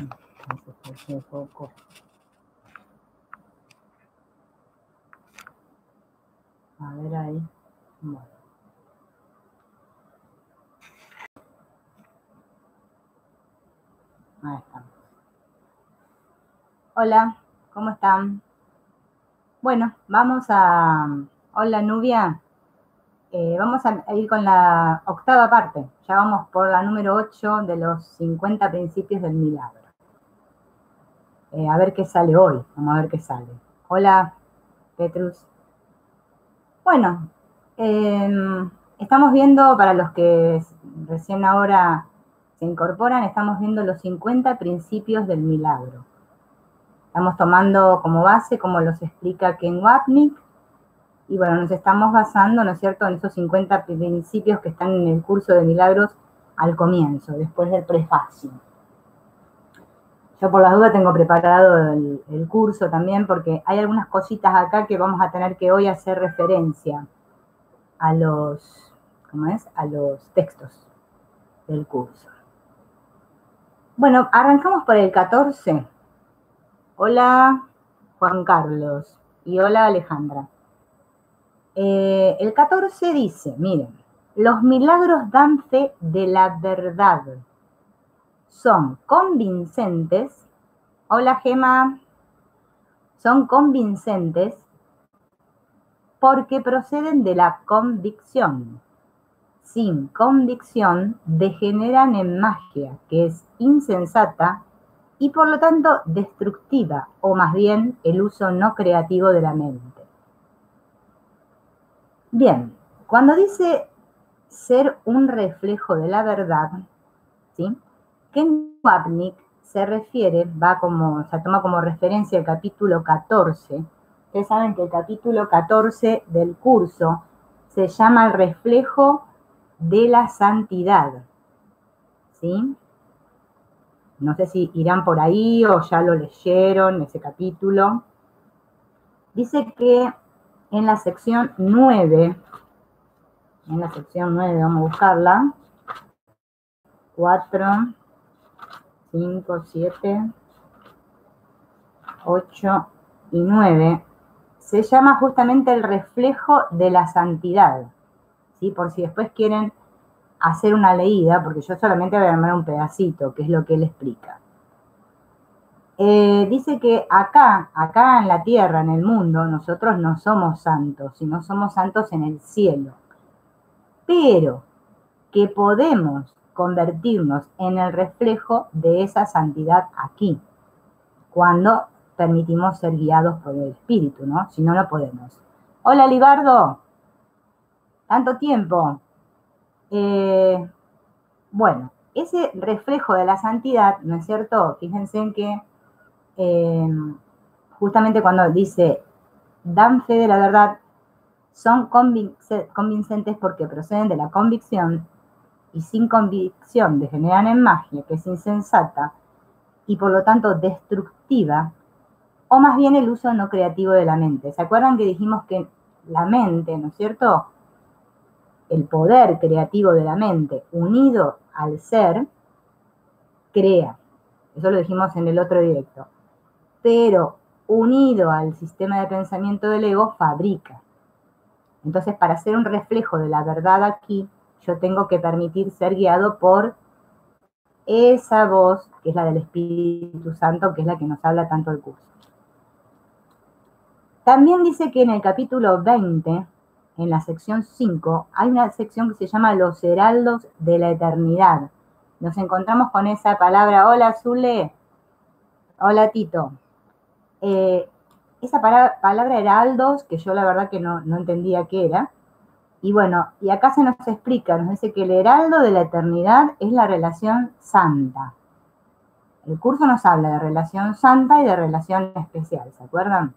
Un poco. A ver ahí. Bueno. Ahí estamos. Hola, ¿cómo están? Bueno, vamos a... Hola, Nubia. Vamos a ir con la octava parte. Ya vamos por la número 8 de los 50 principios del milagro. A ver qué sale hoy. Vamos a ver qué sale. Hola, Petrus. Bueno, estamos viendo, para los que recién ahora se incorporan, estamos viendo los 50 principios del milagro. Estamos tomando como base, como los explica Ken Wapnick, y bueno, nos estamos basando, ¿no es cierto?, en esos 50 principios que están en el curso de milagros al comienzo, después del prefacio. Yo por las dudas tengo preparado el curso también, porque hay algunas cositas acá que vamos a tener que hoy hacer referencia a los, a los textos del curso. Bueno, arrancamos por el 14. Hola, Juan Carlos, y hola, Alejandra. El 14 dice, miren, los milagros dan fe de la verdad. Son convincentes. Hola, Gema. Son convincentes porque proceden de la convicción. Sin convicción degeneran en magia, que es insensata y por lo tanto destructiva, o más bien el uso no creativo de la mente. Bien, cuando dice ser un reflejo de la verdad, ¿sí? Ken Wapnick se refiere, toma como referencia el capítulo 14. Ustedes saben que el capítulo 14 del curso se llama el reflejo de la santidad, ¿sí? No sé si irán por ahí o ya lo leyeron, ese capítulo. Dice que en la sección 9, vamos a buscarla, 4, 5, 7, 8 y 9, se llama justamente el reflejo de la santidad, ¿sí? Por si después quieren hacer una leída, porque yo solamente voy a armar un pedacito, que es lo que él explica. Dice que acá en la tierra, en el mundo, nosotros no somos santos, sino somos santos en el cielo. Pero que podemos convertirnos en el reflejo de esa santidad aquí, cuando permitimos ser guiados por el Espíritu, ¿no? Si no, no podemos. Hola, Libardo. Tanto tiempo. Bueno, ese reflejo de la santidad, ¿no es cierto? Fíjense en que justamente cuando dice dan fe de la verdad, son convincentes porque proceden de la convicción, y sin convicción degeneran en magia, que es insensata y por lo tanto destructiva, o más bien el uso no creativo de la mente. ¿Se acuerdan que dijimos que la mente, ¿no es cierto?, el poder creativo de la mente unido al ser, crea? Eso lo dijimos en el otro directo. Pero unido al sistema de pensamiento del ego, fabrica. Entonces, para ser un reflejo de la verdad aquí, yo tengo que permitir ser guiado por esa voz, que es la del Espíritu Santo, que es la que nos habla tanto el curso. También dice que en el capítulo 20, en la sección 5, hay una sección que se llama Los Heraldos de la Eternidad. Nos encontramos con esa palabra. Hola, Zule. Hola, Tito. Esa palabra heraldos, que yo la verdad que no entendía qué era. Y bueno, y acá se nos explica, nos dice que el heraldo de la eternidad es la relación santa. El curso nos habla de relación santa y de relación especial, ¿se acuerdan?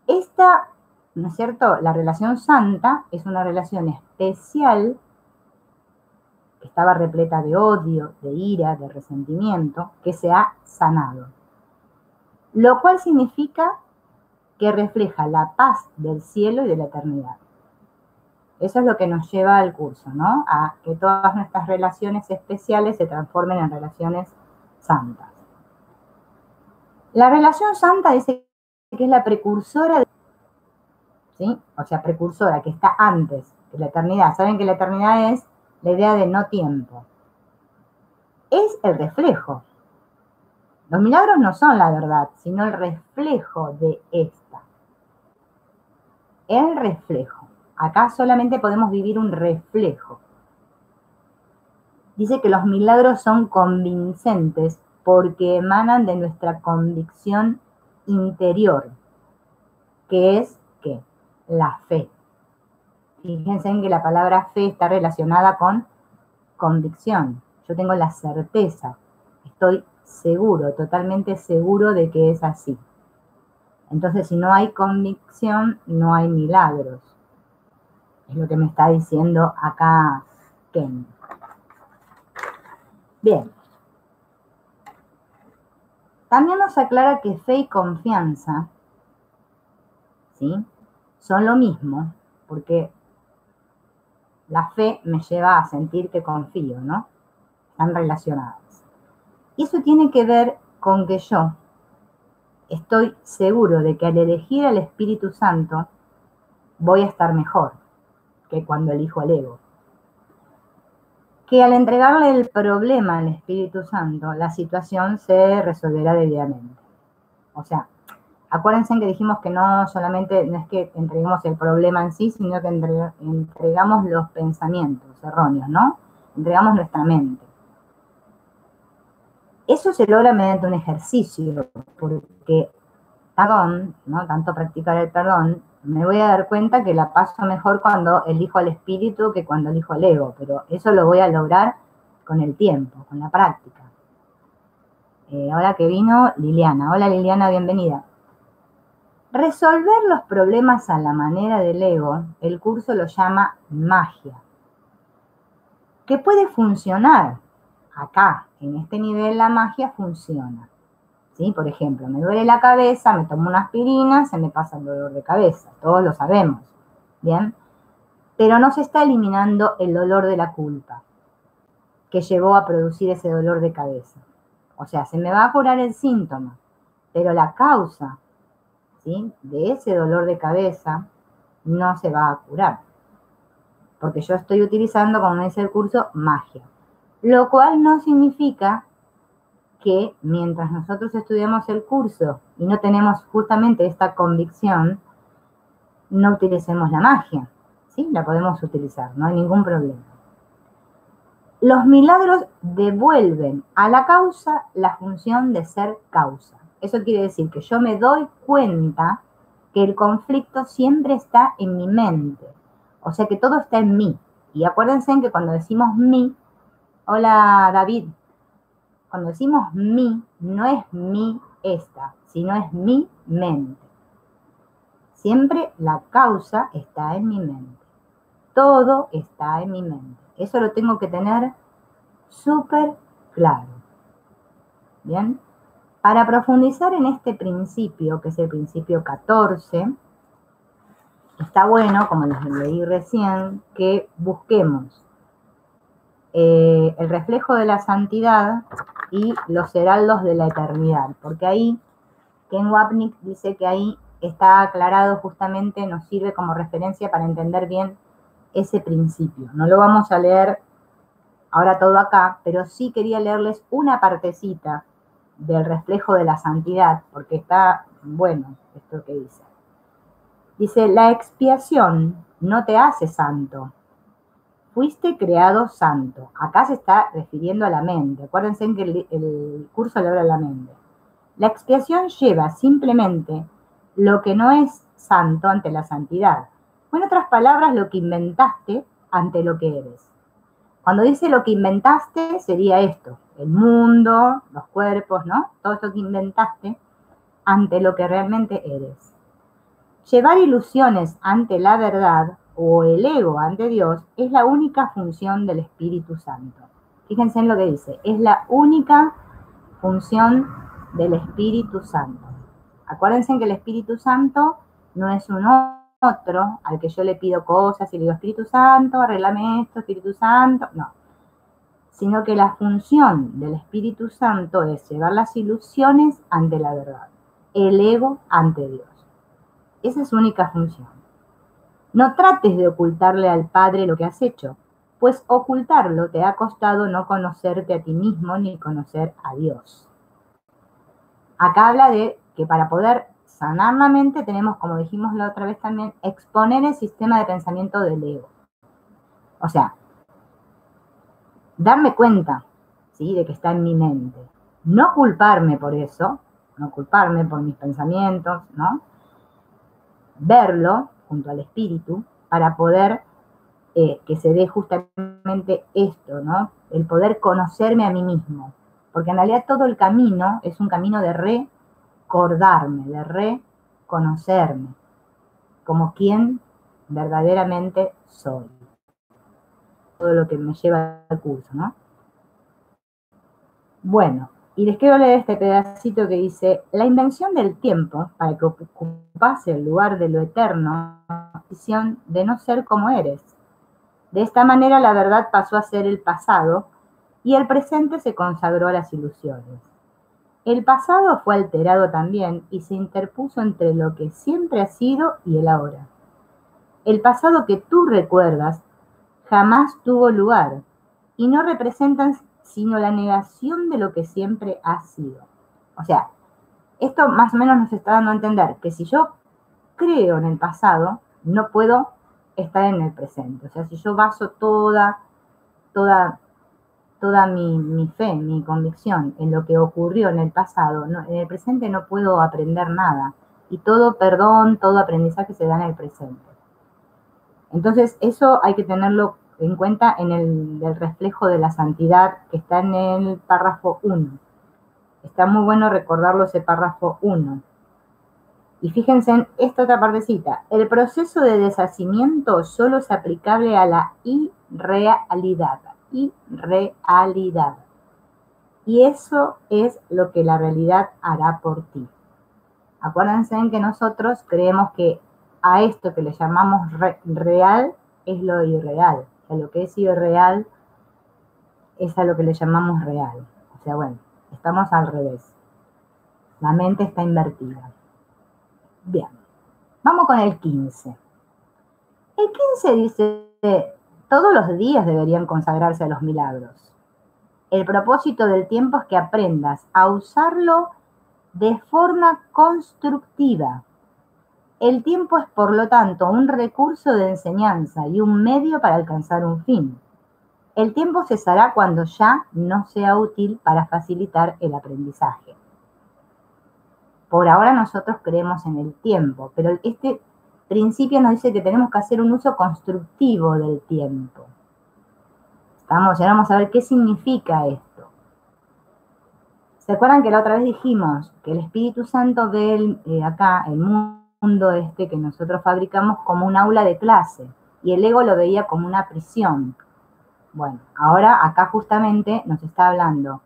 Esta, ¿no es cierto?, la relación santa es una relación especial que estaba repleta de odio, de ira, de resentimiento, que se ha sanado. Lo cual significa que refleja la paz del cielo y de la eternidad. Eso es lo que nos lleva al curso, ¿no? A que todas nuestras relaciones especiales se transformen en relaciones santas. La relación santa dice que es la precursora, ¿sí? O sea, precursora, que está antes de la eternidad. Saben que la eternidad es la idea de no tiempo. Es el reflejo. Los milagros no son la verdad, sino el reflejo de esta. El reflejo. Acá solamente podemos vivir un reflejo. Dice que los milagros son convincentes porque emanan de nuestra convicción interior, que es, ¿qué? La fe. Fíjense en que la palabra fe está relacionada con convicción. Yo tengo la certeza, estoy seguro, totalmente seguro de que es así. Entonces, si no hay convicción, no hay milagros. Es lo que me está diciendo acá Ken. Bien. También nos aclara que fe y confianza, ¿sí?, son lo mismo, porque la fe me lleva a sentir que confío, ¿no? Están relacionadas. Y eso tiene que ver con que yo estoy seguro de que al elegir al Espíritu Santo voy a estar mejor que cuando elijo al ego. Que al entregarle el problema al Espíritu Santo, la situación se resolverá debidamente. O sea, acuérdense que dijimos que no solamente no es que entreguemos el problema en sí, sino que entregamos los pensamientos erróneos, ¿no? Entregamos nuestra mente. Eso se logra mediante un ejercicio, porque perdón, ¿no? Tanto practicar el perdón, me voy a dar cuenta que la paso mejor cuando elijo al espíritu que cuando elijo al ego, pero eso lo voy a lograr con el tiempo, con la práctica. Ahora que vino Liliana. Hola Liliana, bienvenida. Resolver los problemas a la manera del ego, el curso lo llama magia, que puede funcionar. Acá, en este nivel, la magia funciona. ¿Sí? Por ejemplo, me duele la cabeza, me tomo una aspirina, se me pasa el dolor de cabeza. Todos lo sabemos, ¿bien? Pero no se está eliminando el dolor de la culpa que llevó a producir ese dolor de cabeza. O sea, se me va a curar el síntoma, pero la causa, ¿sí?, de ese dolor de cabeza no se va a curar. Porque yo estoy utilizando, como dice el curso, magia. Lo cual no significa que mientras nosotros estudiamos el curso y no tenemos justamente esta convicción, no utilicemos la magia. ¿Sí? La podemos utilizar, no hay ningún problema. Los milagros devuelven a la causa la función de ser causa. Eso quiere decir que yo me doy cuenta que el conflicto siempre está en mi mente. O sea que todo está en mí. Y acuérdense que cuando decimos mí, hola David, cuando decimos mí, no es mí esta, sino es mi mente. Siempre la causa está en mi mente. Todo está en mi mente. Eso lo tengo que tener súper claro. ¿Bien? Para profundizar en este principio, que es el principio 14, está bueno, como les leí recién, que busquemos el reflejo de la santidad y los heraldos de la eternidad, porque ahí, Ken Wapnick dice que ahí está aclarado justamente, nos sirve como referencia para entender bien ese principio. No lo vamos a leer ahora todo acá, pero sí quería leerles una partecita del reflejo de la santidad, porque está bueno esto que dice. Dice, la expiación no te hace santo. Fuiste creado santo. Acá se está refiriendo a la mente. Acuérdense que el curso le habla a la mente. La expiación lleva simplemente lo que no es santo ante la santidad. O en otras palabras, lo que inventaste ante lo que eres. Cuando dice lo que inventaste, sería esto. El mundo, los cuerpos, ¿no? Todo esto que inventaste ante lo que realmente eres. Llevar ilusiones ante la verdad o el ego ante Dios es la única función del Espíritu Santo. Fíjense en lo que dice, es la única función del Espíritu Santo. Acuérdense que el Espíritu Santo no es un otro al que yo le pido cosas y le digo, Espíritu Santo, arréglame esto, Espíritu Santo, no. sino que la función del Espíritu Santo es llevar las ilusiones ante la verdad, el ego ante Dios. Esa es su única función. No trates de ocultarle al Padre lo que has hecho, pues ocultarlo te ha costado no conocerte a ti mismo ni conocer a Dios. Acá habla de que para poder sanar la mente tenemos, como dijimos la otra vez también, exponer el sistema de pensamiento del ego. O sea, darme cuenta, ¿sí?, de que está en mi mente. No culparme por eso, no culparme por mis pensamientos, ¿no? Verlo junto al espíritu para poder que se dé justamente esto, ¿no? El poder conocerme a mí mismo. Porque en realidad todo el camino es un camino de recordarme, de reconocerme como quien verdaderamente soy. Todo lo que me lleva al curso, ¿no? Bueno, y les quiero leer este pedacito que dice: la invención del tiempo, para que ocupase el lugar de lo eterno, decisión de no ser como eres. De esta manera la verdad pasó a ser el pasado y el presente se consagró a las ilusiones. El pasado fue alterado también y se interpuso entre lo que siempre ha sido y el ahora. El pasado que tú recuerdas jamás tuvo lugar y no representan sino la negación de lo que siempre ha sido. O sea, esto más o menos nos está dando a entender que si yo creo en el pasado, no puedo estar en el presente. O sea, si yo baso toda mi fe, mi convicción en lo que ocurrió en el pasado, no, en el presente no puedo aprender nada. Y todo perdón, todo aprendizaje se da en el presente. Entonces, eso hay que tenerlo en cuenta en el reflejo de la santidad que está en el párrafo 1. Está muy bueno recordarlo ese párrafo 1. Y fíjense en esta otra partecita. El proceso de deshacimiento solo es aplicable a la irrealidad. Irrealidad. Y eso es lo que la realidad hará por ti. Acuérdense en que nosotros creemos que a esto que le llamamos real es lo irreal. A lo que es irreal es a lo que le llamamos real. O sea, bueno, estamos al revés. La mente está invertida. Bien, vamos con el 15. El 15 dice: todos los días deberían consagrarse a los milagros. El propósito del tiempo es que aprendas a usarlo de forma constructiva. El tiempo es, por lo tanto, un recurso de enseñanza y un medio para alcanzar un fin. El tiempo cesará cuando ya no sea útil para facilitar el aprendizaje. Por ahora nosotros creemos en el tiempo, pero este principio nos dice que tenemos que hacer un uso constructivo del tiempo. Ya vamos a ver qué significa esto. ¿Se acuerdan que la otra vez dijimos que el Espíritu Santo ve acá el mundo este que nosotros fabricamos como un aula de clase y el ego lo veía como una prisión? Bueno, ahora acá justamente nos está hablando.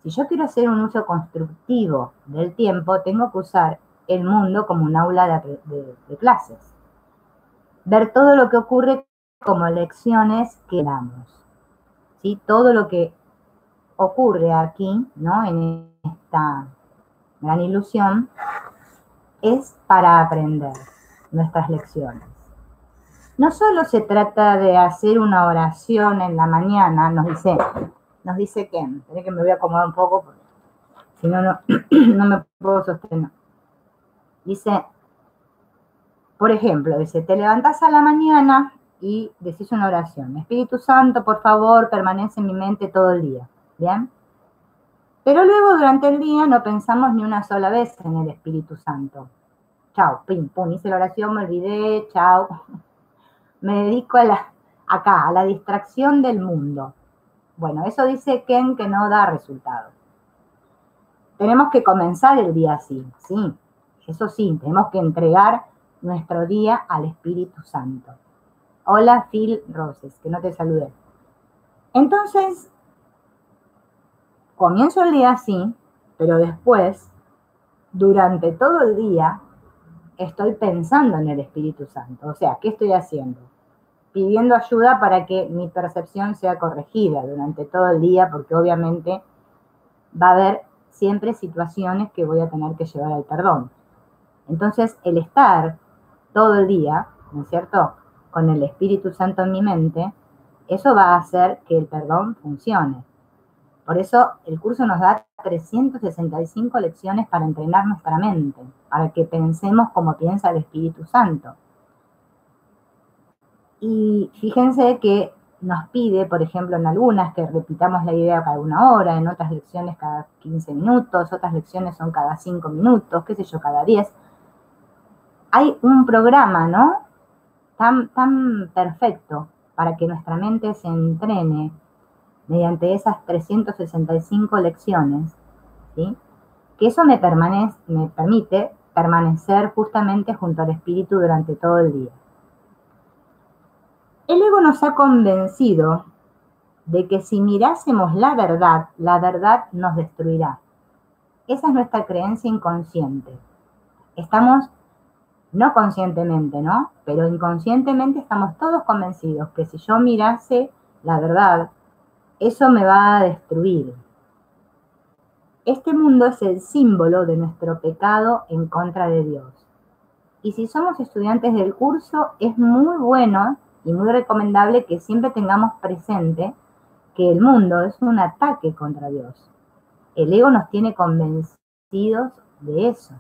Si yo quiero hacer un uso constructivo del tiempo, tengo que usar el mundo como un aula de clases. Ver todo lo que ocurre como lecciones que damos. ¿Sí? Todo lo que ocurre aquí, ¿no?, en esta gran ilusión, es para aprender nuestras lecciones. No solo se trata de hacer una oración en la mañana, nos dice Ken. Espera que me voy a acomodar un poco, porque si no, no me puedo sostener. Dice, por ejemplo, dice: te levantás a la mañana y decís una oración. Espíritu Santo, por favor, permanece en mi mente todo el día. ¿Bien? Pero luego durante el día no pensamos ni una sola vez en el Espíritu Santo. Chao, pim, pum, hice la oración, me olvidé, chao. Me dedico a la distracción del mundo. Bueno, eso dice Ken que no da resultado. Tenemos que comenzar el día así, sí. Eso sí, tenemos que entregar nuestro día al Espíritu Santo. Hola, Phil Roses, que no te saludé. Entonces, comienzo el día así, pero después, durante todo el día, estoy pensando en el Espíritu Santo. O sea, ¿qué estoy haciendo? pidiendo ayuda para que mi percepción sea corregida durante todo el día, porque obviamente va a haber siempre situaciones que voy a tener que llevar al perdón. Entonces, el estar todo el día, ¿no es cierto?, con el Espíritu Santo en mi mente, eso va a hacer que el perdón funcione. Por eso el curso nos da 365 lecciones para entrenar nuestra mente, para que pensemos como piensa el Espíritu Santo. Y fíjense que nos pide, por ejemplo, en algunas que repitamos la idea cada 1 hora, en otras lecciones cada 15 minutos, otras lecciones son cada 5 minutos, qué sé yo, cada 10. Hay un programa, ¿no?, tan perfecto para que nuestra mente se entrene mediante esas 365 lecciones, ¿sí?, que eso me permite permanecer justamente junto al Espíritu durante todo el día. El ego nos ha convencido de que si mirásemos la verdad nos destruirá. Esa es nuestra creencia inconsciente. Estamos, no conscientemente, ¿no?, pero inconscientemente estamos todos convencidos que si yo mirase la verdad, eso me va a destruir. Este mundo es el símbolo de nuestro pecado en contra de Dios. Y si somos estudiantes del curso, es muy bueno y muy recomendable que siempre tengamos presente que el mundo es un ataque contra Dios. El ego nos tiene convencidos de eso.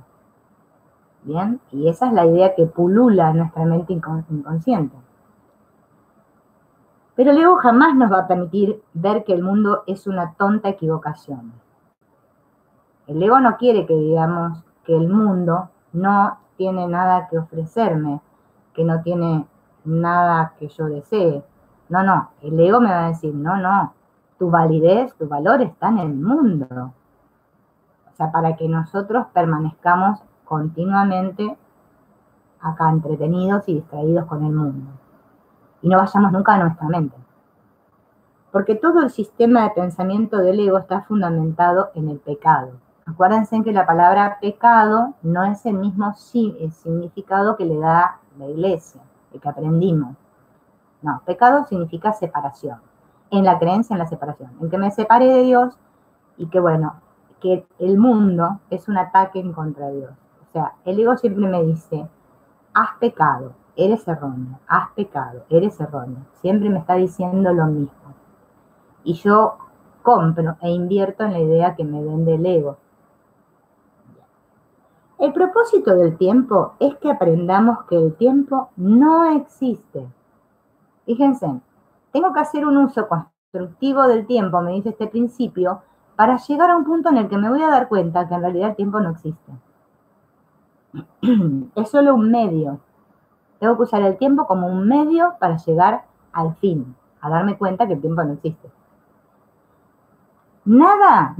¿Bien? Y esa es la idea que pulula en nuestra mente inconsciente. Pero el ego jamás nos va a permitir ver que el mundo es una tonta equivocación. El ego no quiere que digamos que el mundo no tiene nada que ofrecerme, que no tiene nada que yo desee. No, el ego me va a decir, no, tu validez, tu valor está en el mundo. O sea, para que nosotros permanezcamos continuamente acá entretenidos y distraídos con el mundo. Y no vayamos nunca a nuestra mente. Porque todo el sistema de pensamiento del ego está fundamentado en el pecado. Acuérdense que la palabra pecado no es el mismo significado que le da la iglesia, el que aprendimos. No, pecado significa separación. En la creencia en la separación. En que me separé de Dios y que, bueno, que el mundo es un ataque en contra de Dios. O sea, el ego siempre me dice, has pecado, eres erróneo, has pecado, eres erróneo. Siempre me está diciendo lo mismo. Y yo compro e invierto en la idea que me vende el ego. El propósito del tiempo es que aprendamos que el tiempo no existe. Fíjense, tengo que hacer un uso constructivo del tiempo, me dice este principio, para llegar a un punto en el que me voy a dar cuenta que en realidad el tiempo no existe. Es solo un medio. Tengo que usar el tiempo como un medio para llegar al fin, a darme cuenta que el tiempo no existe. Nada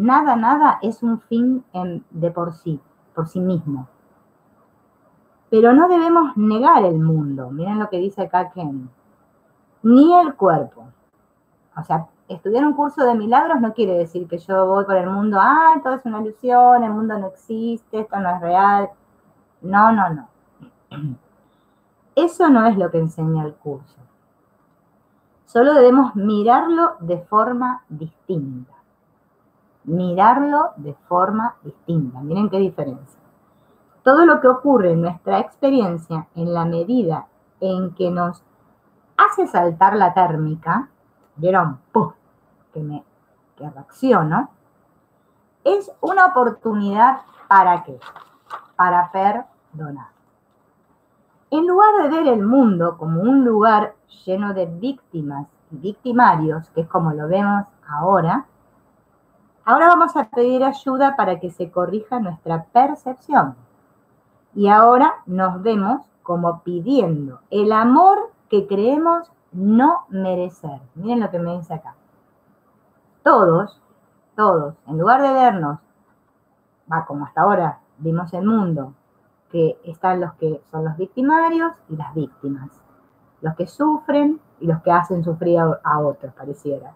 es un fin de por sí mismo. Pero no debemos negar el mundo. Miren lo que dice acá Ken. Ni el cuerpo. O sea, estudiar un curso de milagros no quiere decir que yo voy por el mundo, todo es una ilusión, el mundo no existe, esto no es real. No. Eso no es lo que enseña el curso. Solo debemos mirarlo de forma distinta. Mirarlo de forma distinta. Miren qué diferencia. Todo lo que ocurre en nuestra experiencia, en la medida en que nos hace saltar la térmica, ¿vieron? ¡Puf! Que reacciono, es una oportunidad ¿para qué? Para perdonar. En lugar de ver el mundo como un lugar lleno de víctimas y victimarios, que es como lo vemos ahora vamos a pedir ayuda para que se corrija nuestra percepción. Y ahora nos vemos como pidiendo el amor que creemos no merecer. Miren lo que me dice acá. Todos, en lugar de vernos, como hasta ahora vimos el mundo, que están los que son los victimarios y las víctimas. Los que sufren y los que hacen sufrir a otros, pareciera.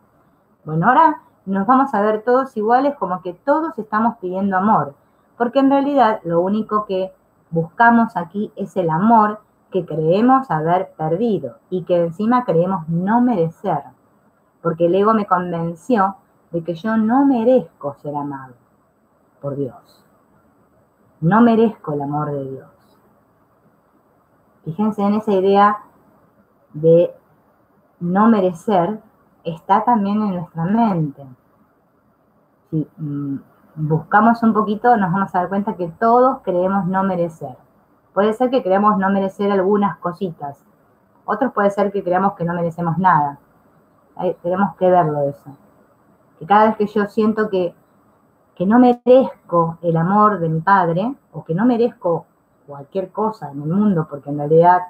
Bueno, ahora nos vamos a ver todos iguales, como que todos estamos pidiendo amor. Porque en realidad lo único que buscamos aquí es el amor que creemos haber perdido y que encima creemos no merecer, porque el ego me convenció de que yo no merezco ser amado por Dios. No merezco el amor de Dios. Fíjense en esa idea de no merecer, está también en nuestra mente. Si buscamos un poquito, nos vamos a dar cuenta que todos creemos no merecer. Puede ser que creamos no merecer algunas cositas. Otros puede ser que creamos que no merecemos nada. Tenemos que verlo eso. Que cada vez que yo siento que no merezco el amor de mi padre, o que no merezco cualquier cosa en el mundo, porque en realidad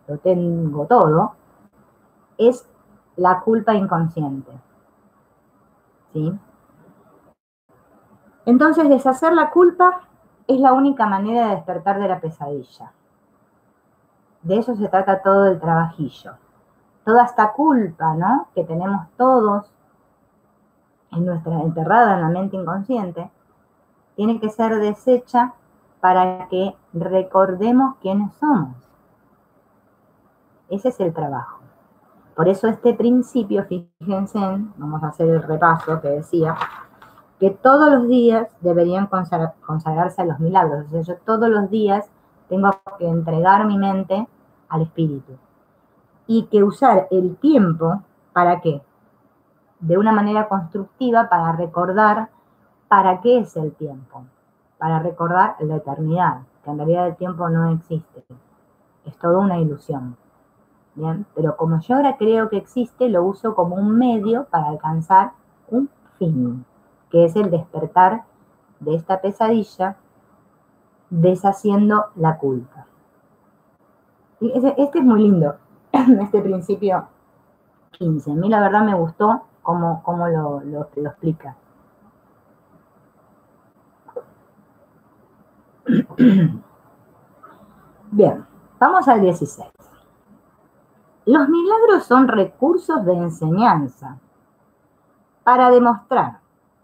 lo tengo todo, es la culpa inconsciente. ¿Sí? Entonces, deshacer la culpa es la única manera de despertar de la pesadilla. De eso se trata todo el trabajillo. Toda esta culpa, ¿no?, que tenemos todos enterrada en la mente inconsciente, tiene que ser deshecha para que recordemos quiénes somos. Ese es el trabajo. Por eso este principio, fíjense, vamos a hacer el repaso que decía, que todos los días deberían consagrarse a los milagros. O sea, yo todos los días tengo que entregar mi mente al espíritu. Y que usar el tiempo, ¿para qué? De una manera constructiva, para recordar para qué es el tiempo. Para recordar la eternidad, que en realidad el tiempo no existe. Es toda una ilusión. ¿Bien? Pero como yo ahora creo que existe, lo uso como un medio para alcanzar un fin, que es el despertar de esta pesadilla, deshaciendo la culpa. Y este es muy lindo, este principio 15. A mí la verdad me gustó cómo lo explica. Bien, vamos al 16. Los milagros son recursos de enseñanza para demostrar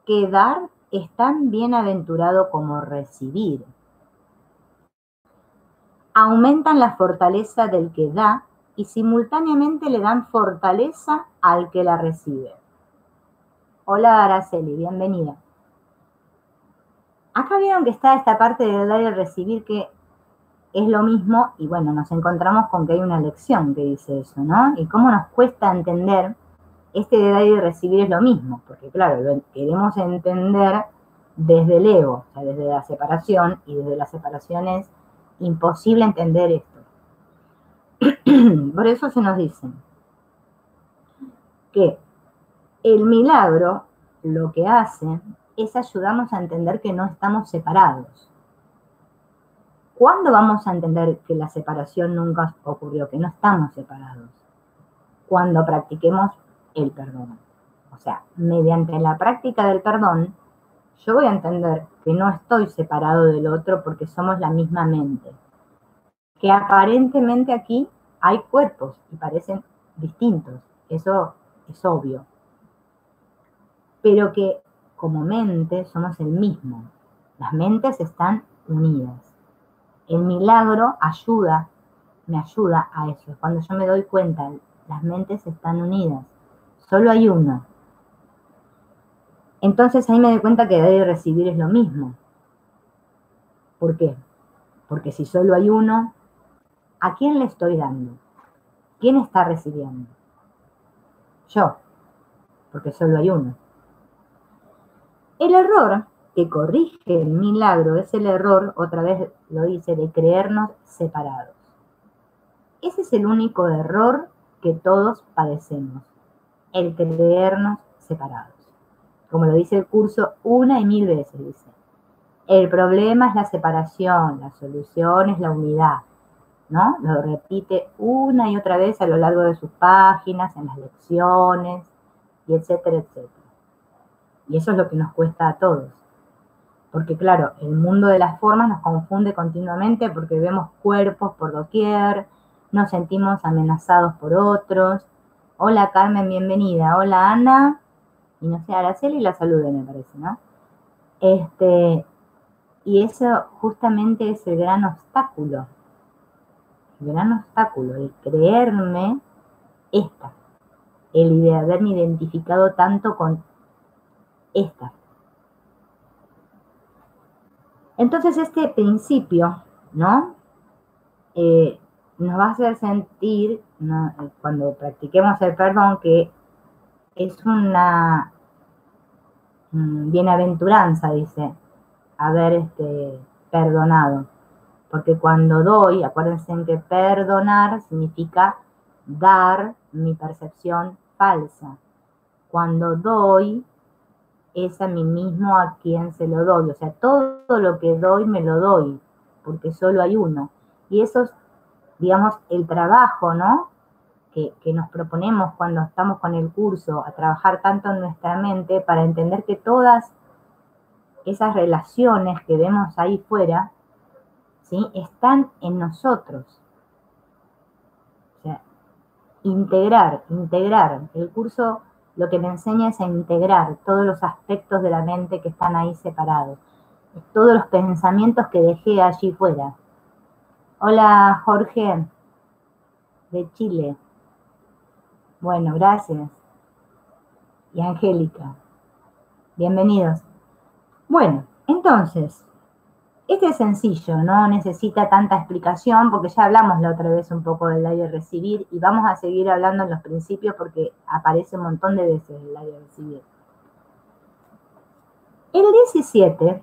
que dar es tan bienaventurado como recibir. Aumentan la fortaleza del que da y simultáneamente le dan fortaleza al que la recibe. Hola Araceli, bienvenida. Acá vieron que está esta parte de dar y recibir que es lo mismo, y bueno, nos encontramos con que hay una lección que dice eso, ¿no? Y cómo nos cuesta entender este de dar y recibir es lo mismo, porque claro, lo queremos entender desde el ego, o sea, desde la separación, y desde la separación es imposible entender esto. Por eso se nos dice que el milagro lo que hace es ayudarnos a entender que no estamos separados. ¿Cuándo vamos a entender que la separación nunca ocurrió, que no estamos separados? Cuando practiquemos el perdón. O sea, mediante la práctica del perdón, yo voy a entender que no estoy separado del otro porque somos la misma mente. Que aparentemente aquí hay cuerpos y parecen distintos. Eso es obvio. Pero que como mente somos el mismo. Las mentes están unidas. El milagro me ayuda a eso. Cuando yo me doy cuenta, las mentes están unidas. Solo hay uno. Entonces ahí me doy cuenta que dar y recibir es lo mismo. ¿Por qué? Porque si solo hay uno, ¿a quién le estoy dando? ¿Quién está recibiendo? Yo, porque solo hay uno. El error que corrige el milagro es el error, otra vez lo dice, de creernos separados. Ese es el único error que todos padecemos, el creernos separados. Como lo dice el curso una y mil veces, dice. El problema es la separación, la solución es la unidad, ¿no? Lo repite una y otra vez a lo largo de sus páginas, en las lecciones, y etcétera, etcétera. Y eso es lo que nos cuesta a todos. Porque claro, el mundo de las formas nos confunde continuamente porque vemos cuerpos por doquier, nos sentimos amenazados por otros. Hola Carmen, bienvenida. Hola Ana. Y no sé, Araceli la salude, me parece, ¿no? Y eso justamente es el gran obstáculo. gran obstáculo, el creerme esta, el de haberme identificado tanto con esta. Entonces este principio, ¿no? Nos va a hacer sentir, ¿no? Cuando practiquemos el perdón, que es una bienaventuranza, dice, haber perdonado. Porque cuando doy, acuérdense en que perdonar significa dar mi percepción falsa. Cuando doy, es a mí mismo a quien se lo doy. O sea, todo lo que doy me lo doy, porque solo hay uno. Y eso es, digamos, el trabajo, ¿no? Que nos proponemos cuando estamos con el curso, a trabajar tanto en nuestra mente para entender que todas esas relaciones que vemos ahí fuera, ¿sí?, están en nosotros. O sea, integrar. El curso lo que me enseña es a integrar todos los aspectos de la mente que están ahí separados. Todos los pensamientos que dejé allí fuera. Hola, Jorge, de Chile. Bueno, gracias. Y Angélica. Bienvenidos. Bueno, entonces, este es sencillo, no necesita tanta explicación porque ya hablamos la otra vez un poco del dar y recibir y vamos a seguir hablando en los principios porque aparece un montón de veces el dar y recibir. El 17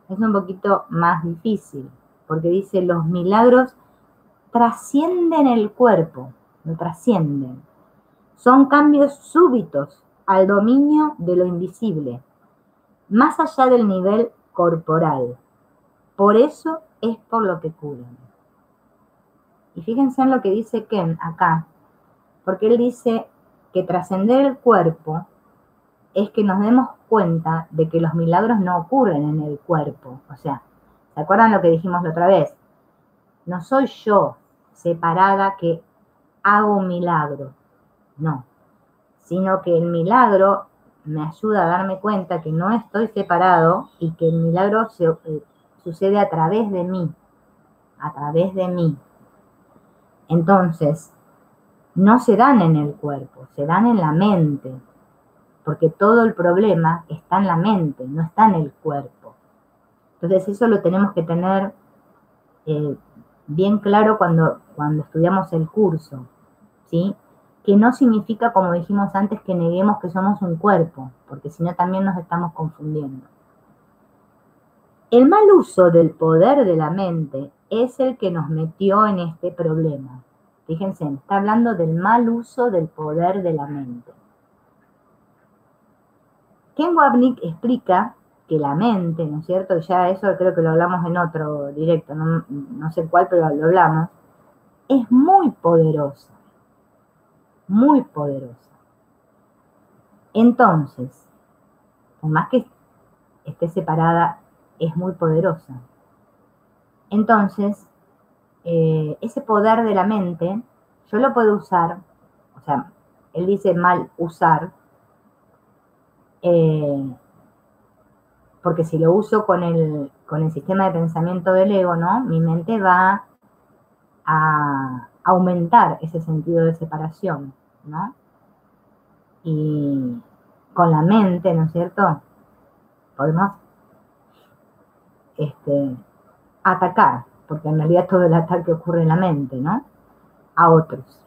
es un poquito más difícil porque dice los milagros trascienden el cuerpo, lo trascienden. Son cambios súbitos al dominio de lo invisible, más allá del nivel corporal. Por eso es por lo que curan. Y fíjense en lo que dice Ken acá, porque él dice que trascender el cuerpo es que nos demos cuenta de que los milagros no ocurren en el cuerpo. O sea, ¿se acuerdan lo que dijimos la otra vez? No soy yo separada que hago un milagro, no, sino que el milagro me ayuda a darme cuenta que no estoy separado y que el milagro sucede a través de mí, Entonces, no se dan en el cuerpo, se dan en la mente, porque todo el problema está en la mente, no está en el cuerpo. Entonces eso lo tenemos que tener bien claro cuando estudiamos el curso, ¿sí? Que no significa, como dijimos antes, que neguemos que somos un cuerpo, porque si no también nos estamos confundiendo. El mal uso del poder de la mente es el que nos metió en este problema. Fíjense, está hablando del mal uso del poder de la mente. Ken Wapnick explica que la mente, ¿no es cierto? Ya eso creo que lo hablamos en otro directo, no sé cuál, pero lo hablamos. Es muy poderosa. Muy poderosa. Entonces, por más que esté separada, es muy poderosa. Entonces, ese poder de la mente, yo lo puedo usar, o sea, él dice mal usar, porque si lo uso con el sistema de pensamiento del ego, ¿no? Mi mente va a aumentar ese sentido de separación, ¿no? Y con la mente, ¿no es cierto?, podemos atacar, porque en realidad todo el ataque ocurre en la mente, ¿no?, a otros.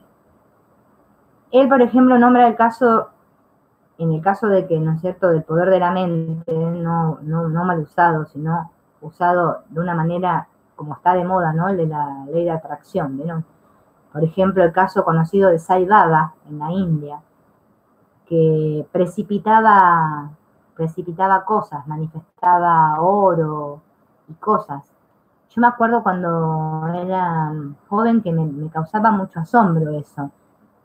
Él, por ejemplo, nombra el caso, en el caso de que, ¿no es cierto?, del poder de la mente, no mal usado, sino usado de una manera como está de moda, ¿no?, el de la ley de atracción, ¿no? Por ejemplo, el caso conocido de Sai Baba en la India, que precipitaba cosas, manifestaba oro y cosas. Yo me acuerdo cuando era joven que me causaba mucho asombro eso,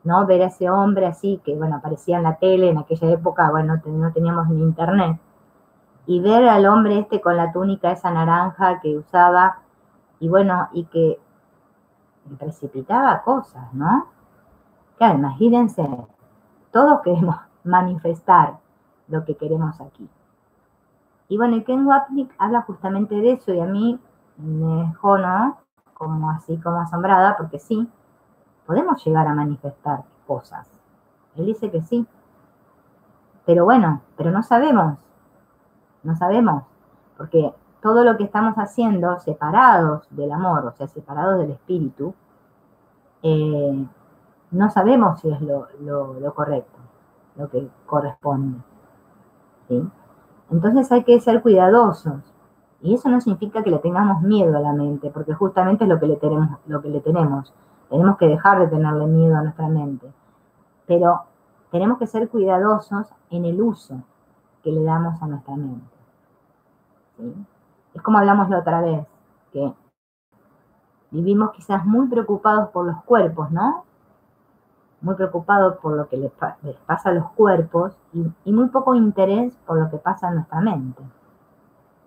¿no? Ver a ese hombre así, que bueno, aparecía en la tele, en aquella época, bueno, no teníamos ni internet, y ver al hombre con la túnica esa naranja que usaba, y bueno, y que precipitaba cosas, ¿no? Claro, imagínense, todos queremos manifestar lo que queremos aquí. Y bueno, Ken Wapnick habla justamente de eso y a mí me dejó, ¿no?, como así, como asombrada, porque sí, podemos llegar a manifestar cosas. Él dice que sí. Pero bueno, pero no sabemos, porque todo lo que estamos haciendo separados del amor, o sea, separados del espíritu, eh, no sabemos si es lo correcto, lo que corresponde, ¿sí? Entonces hay que ser cuidadosos. Y eso no significa que le tengamos miedo a la mente, porque justamente es lo que le tenemos, lo que le tenemos. Tenemos que dejar de tenerle miedo a nuestra mente. Pero tenemos que ser cuidadosos en el uso que le damos a nuestra mente, ¿sí? Es como hablamos la otra vez, que vivimos quizás muy preocupados por los cuerpos, ¿no? Muy preocupados por lo que les pasa a los cuerpos y muy poco interés por lo que pasa en nuestra mente.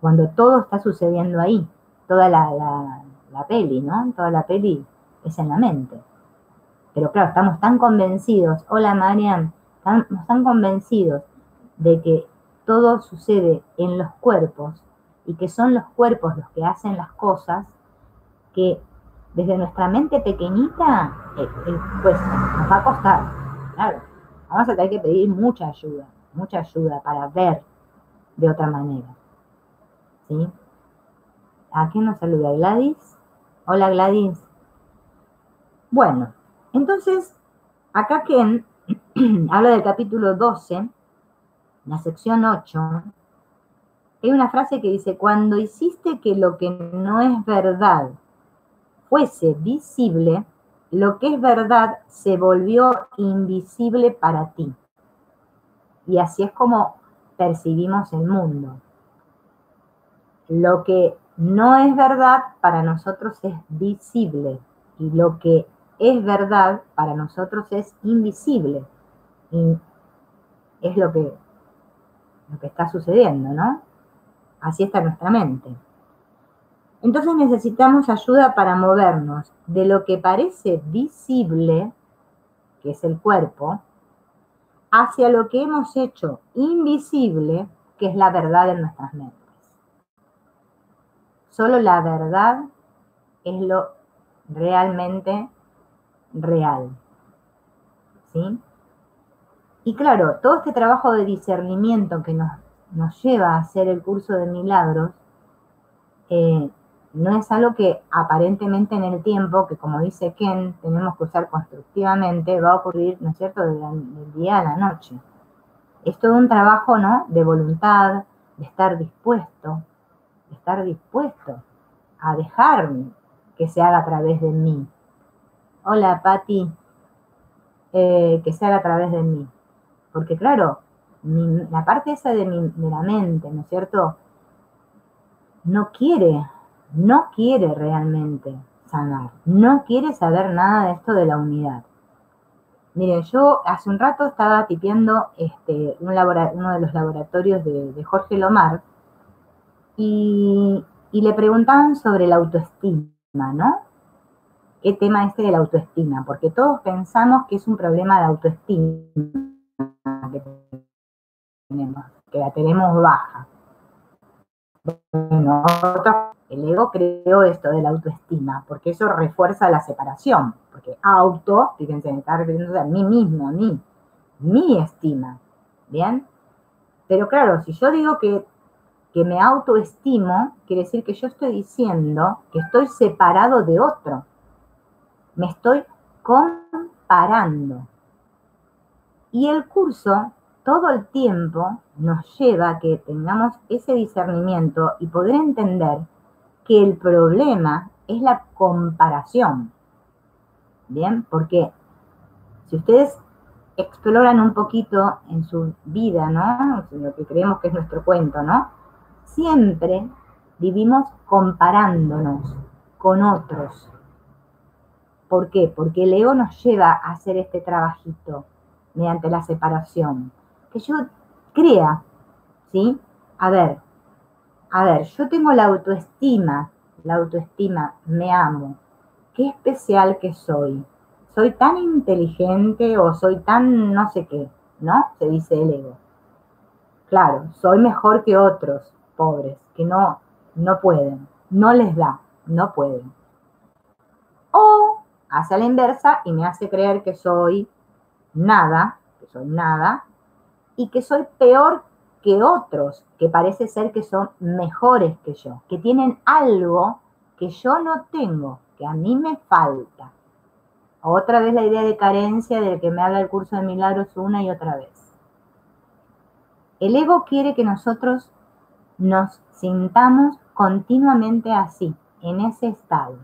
Cuando todo está sucediendo ahí, toda la peli, ¿no? Toda la peli es en la mente. Pero claro, estamos tan convencidos, hola Marian, estamos tan convencidos de que todo sucede en los cuerpos y que son los cuerpos los que hacen las cosas, que desde nuestra mente pequeñita, pues nos va a costar, claro. Vamos a tener que pedir mucha ayuda para ver de otra manera, ¿sí? ¿A quién nos saluda? ¿Gladys? Hola Gladys. Bueno, entonces, acá Ken habla del capítulo 12, la sección 8. Hay una frase que dice, cuando hiciste que lo que no es verdad fuese visible, lo que es verdad se volvió invisible para ti. Y así es como percibimos el mundo. Lo que no es verdad para nosotros es visible y lo que es verdad para nosotros es invisible. Y es lo que está sucediendo, ¿no? Así está nuestra mente. Entonces necesitamos ayuda para movernos de lo que parece visible, que es el cuerpo, hacia lo que hemos hecho invisible, que es la verdad en nuestras mentes. Solo la verdad es lo realmente real, ¿sí? Y claro, todo este trabajo de discernimiento que nos lleva a hacer el curso de milagros, no es algo que aparentemente en el tiempo, que como dice Ken, tenemos que usar constructivamente, va a ocurrir, ¿no es cierto?, del día a la noche. Es todo un trabajo, ¿no?, de voluntad, de estar dispuesto a dejar que se haga a través de mí. Hola, Patti, que se haga a través de mí. Porque claro, la parte esa de la mente, ¿no es cierto?, no quiere realmente sanar, no quiere saber nada de esto de la unidad. Miren, yo hace un rato estaba tipeando uno de los laboratorios de Jorge Lomar y le preguntaban sobre la autoestima, ¿no? ¿Qué tema este de la autoestima? Porque todos pensamos que es un problema de autoestima que la tenemos baja. Bueno, el ego creó esto de la autoestima, porque eso refuerza la separación, porque fíjense, me está refiriendo a mí mismo, a mí, mi estima, ¿bien? Pero claro, si yo digo que me autoestimo, quiere decir que yo estoy diciendo que estoy separado de otro, me estoy comparando. Y el curso todo el tiempo nos lleva a que tengamos ese discernimiento y poder entender que el problema es la comparación. ¿Bien? Porque si ustedes exploran un poquito en su vida, ¿no?, lo que creemos que es nuestro cuento, ¿no?, siempre vivimos comparándonos con otros. ¿Por qué? Porque el ego nos lleva a hacer este trabajito mediante la separación. Que yo crea, ¿sí? A ver, yo tengo la autoestima, me amo. Qué especial que soy. Soy tan inteligente o soy tan no sé qué, ¿no? Se dice el ego. Claro, soy mejor que otros pobres, que no pueden, no les da, no pueden. O hace a la inversa y me hace creer que soy nada, y que soy peor que otros, que parece ser que son mejores que yo, que tienen algo que yo no tengo, que a mí me falta. Otra vez la idea de carencia del que me habla el curso de milagros una y otra vez. El ego quiere que nosotros nos sintamos continuamente así, en ese estado.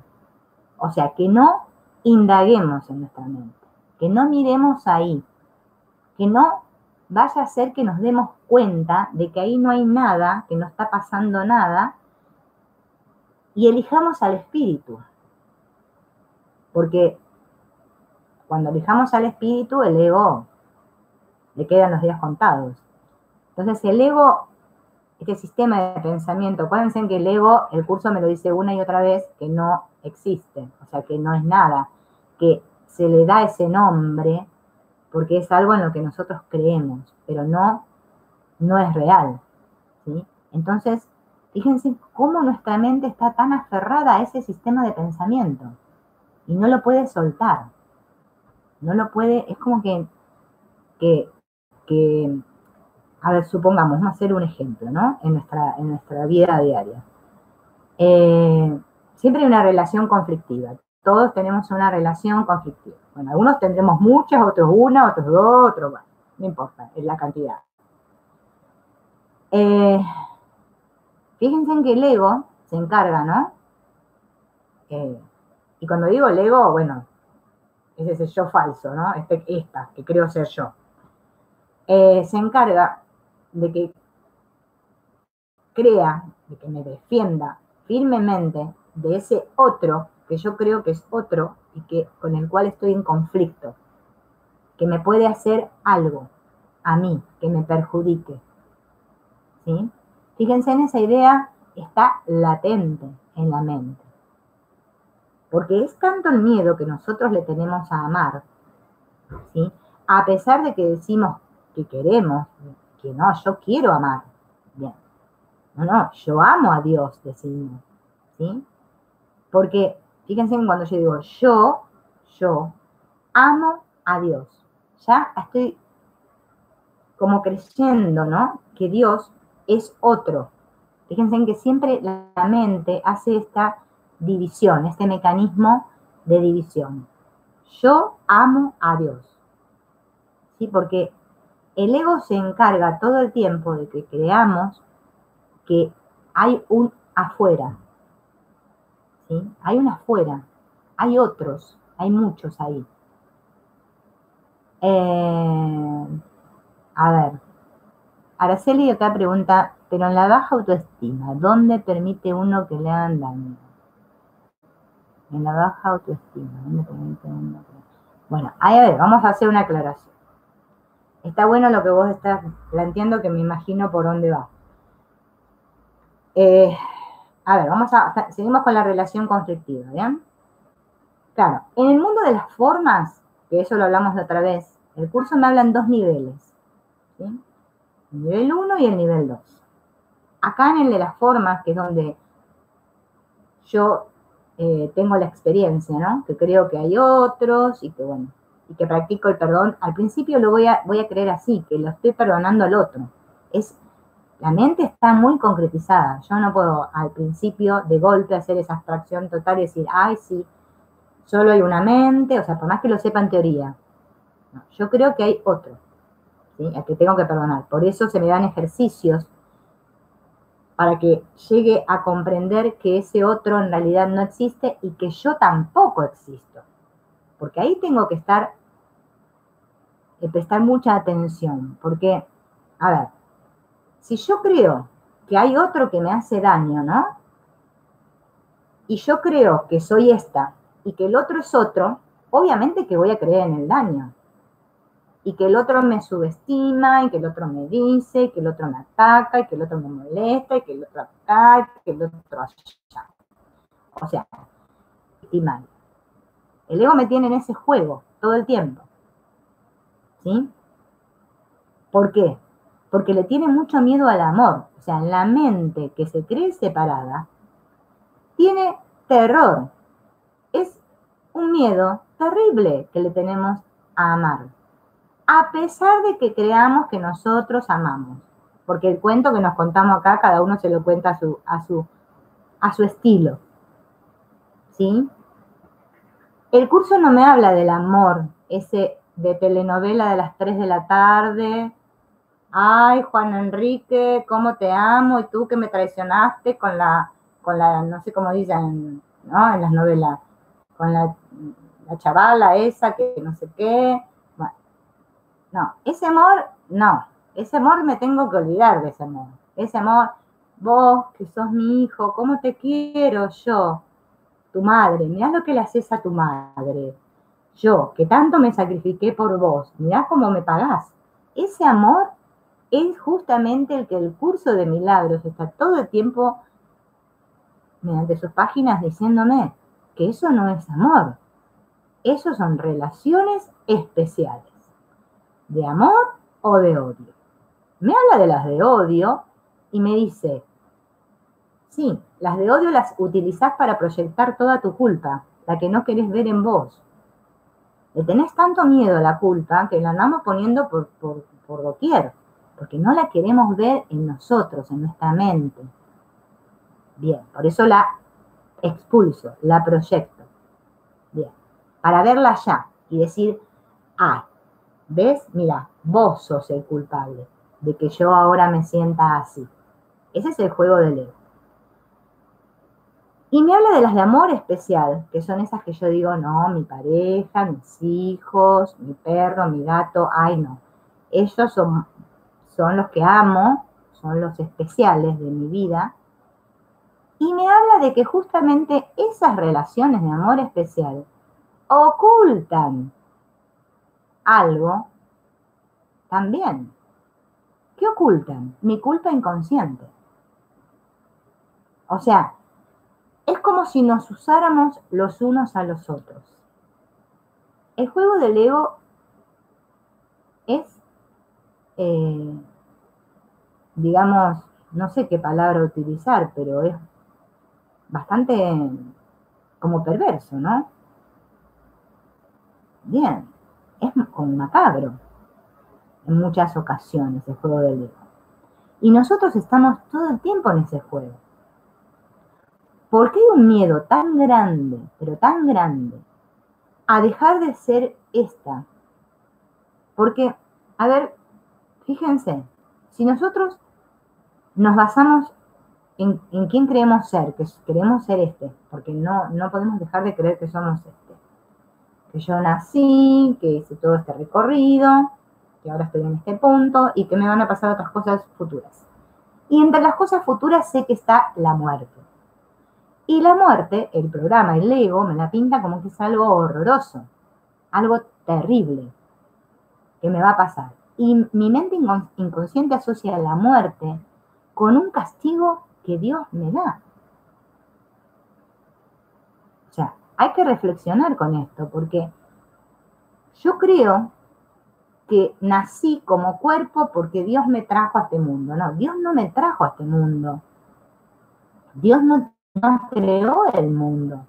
O sea, que no indaguemos en nuestra mente, que no miremos ahí, que no vaya a ser que nos demos cuenta de que ahí no hay nada, que no está pasando nada, y elijamos al espíritu. Porque cuando elijamos al espíritu, el ego le quedan los días contados. Entonces el ego, este sistema de pensamiento, acuérdense que el ego, el curso me lo dice una y otra vez, que no existe, o sea, que no es nada, que se le da ese nombre porque es algo en lo que nosotros creemos, pero no es real, ¿sí? Entonces, fíjense cómo nuestra mente está tan aferrada a ese sistema de pensamiento y no lo puede soltar, no lo puede, es como que a ver, supongamos, vamos a hacer un ejemplo, ¿no? En nuestra vida diaria. Siempre hay una relación conflictiva. Todos tenemos una relación conflictiva. Bueno, algunos tendremos muchas, otros una, otros dos, otros, bueno, no importa, es la cantidad. Fíjense en que el ego se encarga, ¿no? Y cuando digo el ego, bueno, es ese yo falso, ¿no? Esta, que creo ser yo. Se encarga de que crea, de que me defienda firmemente de ese otro que yo creo que es otro y que con el cual estoy en conflicto, que me puede hacer algo a mí, que me perjudique. ¿Sí? Fíjense, en esa idea está latente en la mente. Porque es tanto el miedo que nosotros le tenemos a amar, ¿sí? A pesar de que decimos que queremos, que no, yo quiero amar. Bien. No, yo amo a Dios, decimos, ¿sí? Porque, fíjense cuando yo digo yo amo a Dios. Ya estoy como creyendo, ¿no? Que Dios es otro. Fíjense en que siempre la mente hace esta división, este mecanismo de división. Yo amo a Dios. ¿Sí? Porque el ego se encarga todo el tiempo de que creamos que hay un afuera. ¿Sí? Hay un afuera. Hay otros. Hay muchos ahí. A ver. Araceli acá pregunta, pero en la baja autoestima, ¿dónde permite uno que le hagan daño? En la baja autoestima, ¿dónde permite uno que... Bueno, a ver, vamos a hacer una aclaración. Está bueno lo que vos estás planteando, que me imagino por dónde va. A ver, seguimos con la relación conflictiva, ¿bien? Claro, en el mundo de las formas, que eso lo hablamos la otra vez, el curso me habla en dos niveles, ¿sí? El nivel 1 y el nivel 2. Acá en el de las formas, que es donde yo tengo la experiencia, ¿no? Que creo que hay otros y que, bueno, y que practico el perdón. Al principio lo voy a creer así, que lo estoy perdonando al otro. La mente está muy concretizada. Yo no puedo al principio de golpe hacer esa abstracción total y decir, ay, sí, solo hay una mente, o sea, por más que lo sepa en teoría. No, yo creo que hay otro, ¿sí? Al que tengo que perdonar. Por eso se me dan ejercicios para que llegue a comprender que ese otro en realidad no existe y que yo tampoco existo. Porque ahí tengo que prestar mucha atención. Porque, a ver, si yo creo que hay otro que me hace daño, ¿no? Y yo creo que soy esta y que el otro es otro, obviamente que voy a creer en el daño. Y que el otro me subestima, y que el otro me dice, y que el otro me ataca, y que el otro me molesta, y que el otro acá, y que el otro allá. O sea, estimar. El ego me tiene en ese juego todo el tiempo. ¿Sí? ¿Por qué? Porque le tiene mucho miedo al amor. O sea, la mente que se cree separada tiene terror. Es un miedo terrible que le tenemos a amar, a pesar de que creamos que nosotros amamos, porque el cuento que nos contamos acá, cada uno se lo cuenta a su estilo, ¿sí? El curso no me habla del amor, ese de telenovela de las 3 de la tarde. Ay, Juan Enrique, cómo te amo, y tú que me traicionaste con la, no sé cómo dicen, ¿no? En las novelas, con la chavala esa que no sé qué. Bueno, no, ese amor, no. Ese amor me tengo que olvidar de ese amor. Ese amor, vos que sos mi hijo, ¿cómo te quiero yo? Tu madre, mirá lo que le haces a tu madre. Yo, que tanto me sacrifiqué por vos, mirá cómo me pagás. Ese amor es justamente el que el curso de milagros está todo el tiempo, mediante sus páginas, diciéndome que eso no es amor. Eso son relaciones especiales, de amor o de odio. Me habla de las de odio y me dice, sí, las de odio las utilizás para proyectar toda tu culpa, la que no querés ver en vos. Le tenés tanto miedo a la culpa que la andamos poniendo por doquier, porque no la queremos ver en nosotros, en nuestra mente. Bien, por eso la expulso, la proyecto. Bien, para verla ya y decir, ah, ¿ves? Mira, vos sos el culpable de que yo ahora me sienta así. Ese es el juego del ego. Y me habla de las de amor especial, que son esas que yo digo, no, mi pareja, mis hijos, mi perro, mi gato, ay no. Ellos son los que amo, son los especiales de mi vida. Y me habla de que justamente esas relaciones de amor especial ocultan algo también. ¿Qué ocultan? Mi culpa inconsciente. O sea, es como si nos usáramos los unos a los otros. El juego del ego es, digamos, no sé qué palabra utilizar, pero es bastante como perverso, ¿no? Bien, es como macabro en muchas ocasiones el juego del ego. Y nosotros estamos todo el tiempo en ese juego. ¿Por qué hay un miedo tan grande, pero tan grande, a dejar de ser esta? Porque, a ver, fíjense, si nosotros nos basamos en quién creemos ser, que queremos ser este, porque no podemos dejar de creer que somos este. Que yo nací, que hice todo este recorrido, que ahora estoy en este punto y que me van a pasar otras cosas futuras. Y entre las cosas futuras sé que está la muerte. Y la muerte, el programa, el ego, me la pinta como que es algo horroroso, algo terrible que me va a pasar. Y mi mente inconsciente asocia la muerte con un castigo que Dios me da. O sea, hay que reflexionar con esto, porque yo creo que nací como cuerpo porque Dios me trajo a este mundo. No, Dios no me trajo a este mundo. Dios no creó el mundo.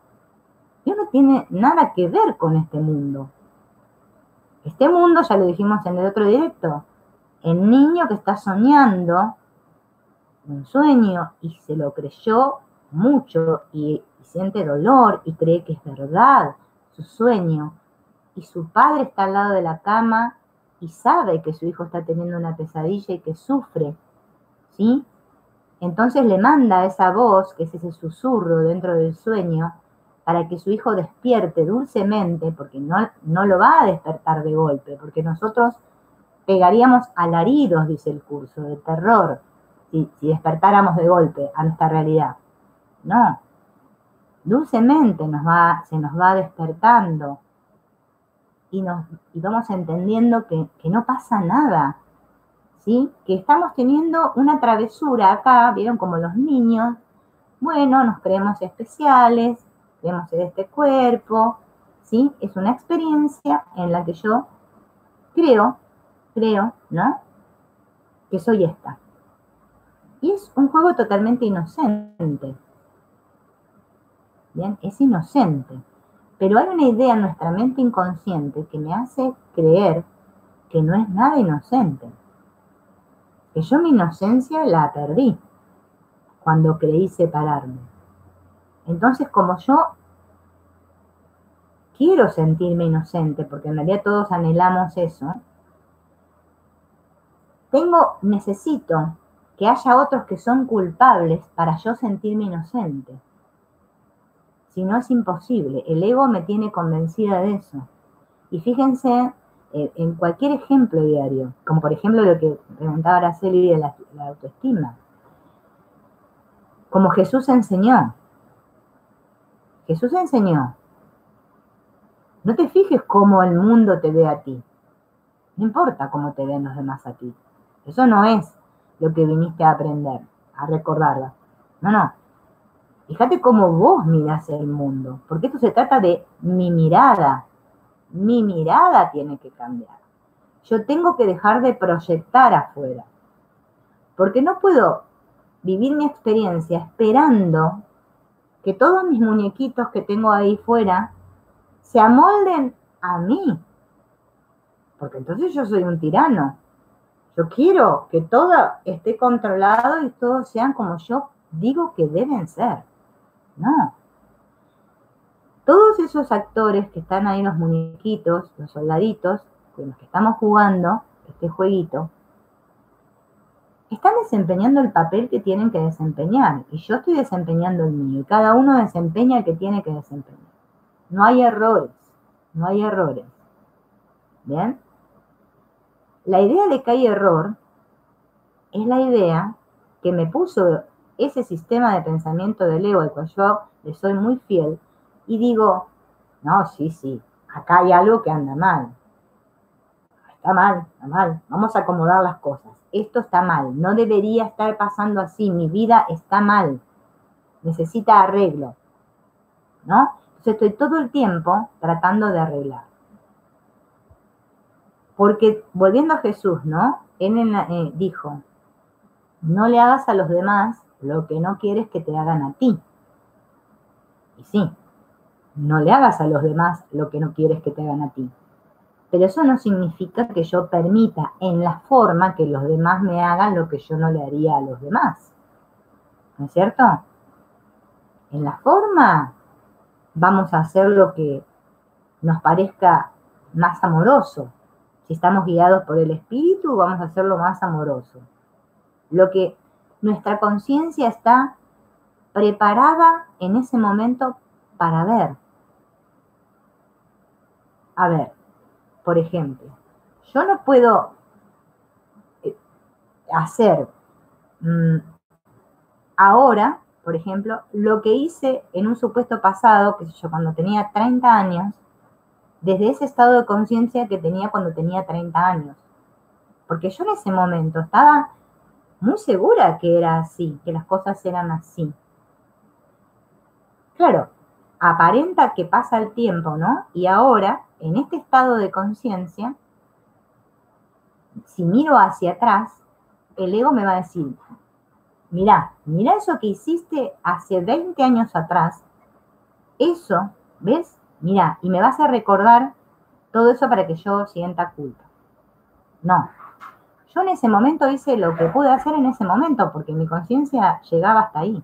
Dios no tiene nada que ver con este mundo. Este mundo, ya lo dijimos en el otro directo, el niño que está soñando un sueño y se lo creyó mucho y siente dolor y cree que es verdad su sueño, y su padre está al lado de la cama y sabe que su hijo está teniendo una pesadilla y que sufre, ¿sí? Entonces le manda esa voz, que es ese susurro dentro del sueño, para que su hijo despierte dulcemente, porque no lo va a despertar de golpe, porque nosotros pegaríamos alaridos, dice el curso, de terror, si despertáramos de golpe a nuestra realidad. No, dulcemente se nos va despertando y vamos entendiendo que no pasa nada, ¿sí? Que estamos teniendo una travesura acá, vieron como los niños, bueno, nos creemos especiales, queremos ser este cuerpo, ¿sí? Es una experiencia en la que yo creo, ¿no? Que soy esta. Y es un juego totalmente inocente. Bien, es inocente. Pero hay una idea en nuestra mente inconsciente que me hace creer que no es nada inocente. Que yo mi inocencia la perdí cuando creí separarme. Entonces, como yo quiero sentirme inocente, porque en realidad todos anhelamos eso, necesito que haya otros que son culpables para yo sentirme inocente. Si no, es imposible. El ego me tiene convencida de eso. Y fíjense en cualquier ejemplo diario, como por ejemplo lo que preguntaba Araceli de la autoestima. Como Jesús enseñó. Jesús enseñó. No te fijes cómo el mundo te ve a ti. No importa cómo te ven los demás a ti. Eso no es lo que viniste a aprender, a recordarla. No, no. Fíjate cómo vos mirás el mundo, porque esto se trata de mi mirada. Mi mirada tiene que cambiar. Yo tengo que dejar de proyectar afuera, porque no puedo vivir mi experiencia esperando que todos mis muñequitos que tengo ahí fuera se amolden a mí, porque entonces yo soy un tirano. Yo quiero que todo esté controlado y todos sean como yo digo que deben ser. No. Todos esos actores que están ahí, los muñequitos, los soldaditos, con los que estamos jugando este jueguito, están desempeñando el papel que tienen que desempeñar. Y yo estoy desempeñando el mío. Y cada uno desempeña el que tiene que desempeñar. No hay errores. No hay errores. ¿Bien? La idea de que hay error es la idea que me puso ese sistema de pensamiento del ego al cual yo le soy muy fiel y digo, no, sí, acá hay algo que anda mal. Está mal, vamos a acomodar las cosas. Esto está mal, no debería estar pasando así, mi vida está mal, necesita arreglo, ¿no? Entonces estoy todo el tiempo tratando de arreglar. Porque, volviendo a Jesús, ¿no? Él dijo, no le hagas a los demás lo que no quieres que te hagan a ti. Y sí, no le hagas a los demás lo que no quieres que te hagan a ti. Pero eso no significa que yo permita en la forma que los demás me hagan lo que yo no le haría a los demás. ¿No es cierto? En la forma vamos a hacer lo que nos parezca más amoroso. Si estamos guiados por el espíritu, vamos a hacerlo más amoroso. Lo que nuestra conciencia está preparada en ese momento para ver. A ver, por ejemplo, yo no puedo hacer ahora, por ejemplo, lo que hice en un supuesto pasado, que yo cuando tenía 30 años, desde ese estado de conciencia que tenía cuando tenía 30 años. Porque yo en ese momento estaba muy segura que era así, que las cosas eran así. Claro, aparenta que pasa el tiempo, ¿no? Y ahora, en este estado de conciencia, si miro hacia atrás, el ego me va a decir, mira eso que hiciste hace 20 años atrás, eso, ¿ves? Mira, y me vas a recordar todo eso para que yo sienta culpa. No, yo en ese momento hice lo que pude hacer en ese momento, porque mi conciencia llegaba hasta ahí.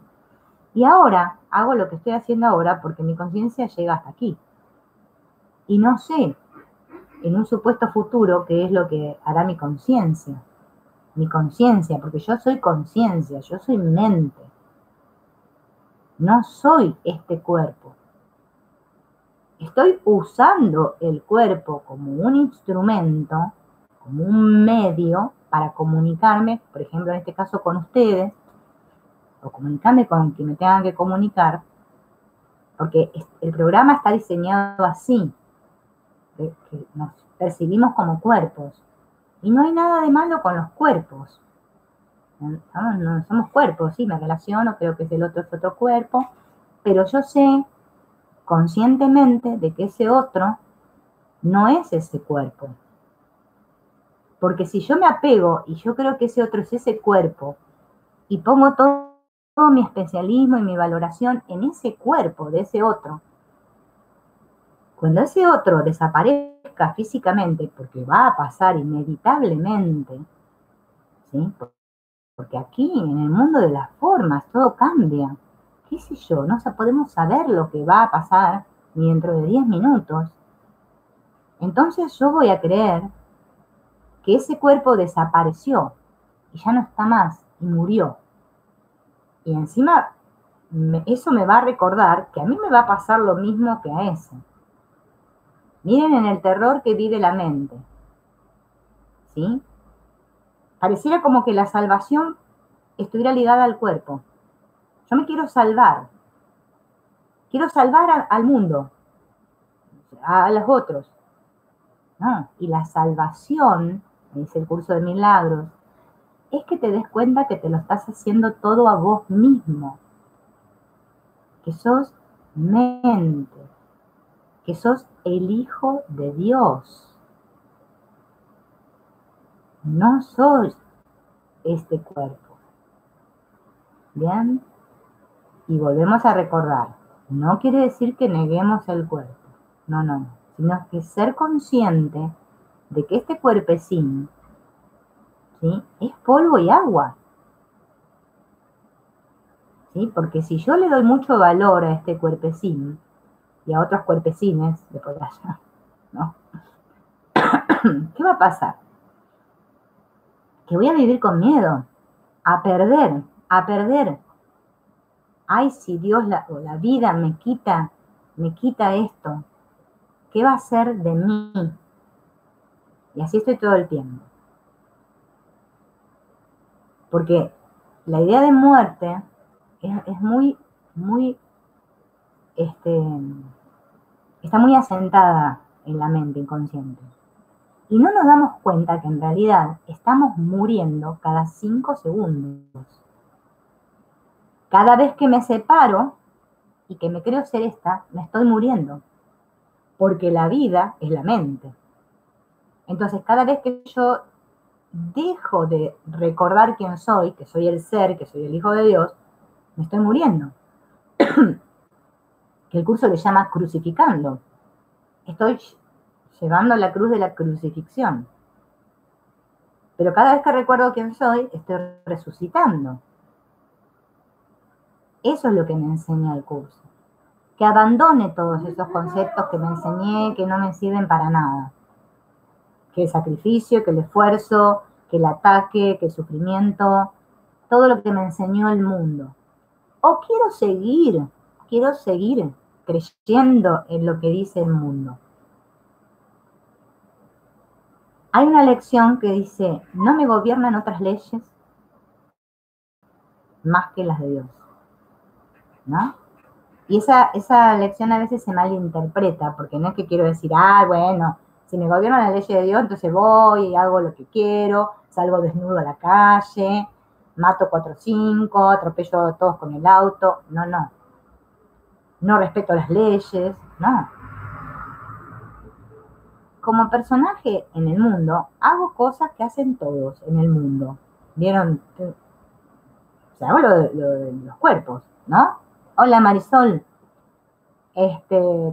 Y ahora hago lo que estoy haciendo ahora porque mi conciencia llega hasta aquí. Y no sé, en un supuesto futuro, qué es lo que hará mi conciencia. Mi conciencia, porque yo soy conciencia, yo soy mente. No soy este cuerpo. Estoy usando el cuerpo como un instrumento, como un medio para comunicarme, por ejemplo, en este caso con ustedes, o comunicarme con quien me tengan que comunicar, porque el programa está diseñado así, que nos percibimos como cuerpos. Y no hay nada de malo con los cuerpos. No somos cuerpos, sí, me relaciono, creo que el otro es otro cuerpo, pero yo sé conscientemente de que ese otro no es ese cuerpo. Porque si yo me apego y yo creo que ese otro es ese cuerpo y pongo todo mi especialismo y mi valoración en ese cuerpo de ese otro, Cuando ese otro desaparezca físicamente, porque va a pasar inevitablemente, ¿sí? Porque aquí, en el mundo de las formas, todo cambia. ¿Qué sé yo? No podemos saber lo que va a pasar ni dentro de 10 minutos. Entonces yo voy a creer que ese cuerpo desapareció y ya no está más y murió. Y encima eso me va a recordar que a mí me va a pasar lo mismo que a ese. Miren en el terror que vive la mente, ¿sí? Pareciera como que la salvación estuviera ligada al cuerpo. Yo me quiero salvar al mundo, a los otros. No, y la salvación, dice el curso de milagros, es que te des cuenta que te lo estás haciendo todo a vos mismo, que sos mente, que sos el Hijo de Dios. No sos este cuerpo. ¿Bien? Y volvemos a recordar, no quiere decir que neguemos el cuerpo, no, sino que ser consciente de que este cuerpecín, ¿sí?, es polvo y agua. ¿Sí? Porque si yo le doy mucho valor a este cuerpecín y a otros cuerpecines de por allá, ¿no? ¿Qué va a pasar? Que voy a vivir con miedo, a perder. Ay, si Dios o la vida me quita esto, ¿qué va a ser de mí? Y así estoy todo el tiempo. Porque la idea de muerte es muy, está muy asentada en la mente inconsciente. Y no nos damos cuenta que en realidad estamos muriendo cada 5 segundos. Cada vez que me separo y que me creo ser esta, me estoy muriendo. Porque la vida es la mente. Entonces, cada vez que yo dejo de recordar quién soy, que soy el ser, que soy el Hijo de Dios, me estoy muriendo. Que el curso le llama crucificando. Estoy llevando la cruz de la crucifixión. Pero cada vez que recuerdo quién soy, estoy resucitando. Eso es lo que me enseña el curso. Que abandone todos esos conceptos que me enseñé, que no me sirven para nada. Que el sacrificio, que el esfuerzo, que el ataque, que el sufrimiento, todo lo que me enseñó el mundo. O quiero seguir creyendo en lo que dice el mundo. Hay una lección que dice, no me gobiernan otras leyes más que las de Dios, ¿no? Y esa lección a veces se malinterpreta, porque no es que quiero decir, bueno, si me gobierna la ley de Dios, entonces voy y hago lo que quiero, salgo desnudo a la calle, mato 4 o 5, atropello a todos con el auto. No. No respeto las leyes, no. Como personaje en el mundo, hago cosas que hacen todos en el mundo. ¿Vieron? O sea, hago lo de los cuerpos, ¿no? Hola Marisol,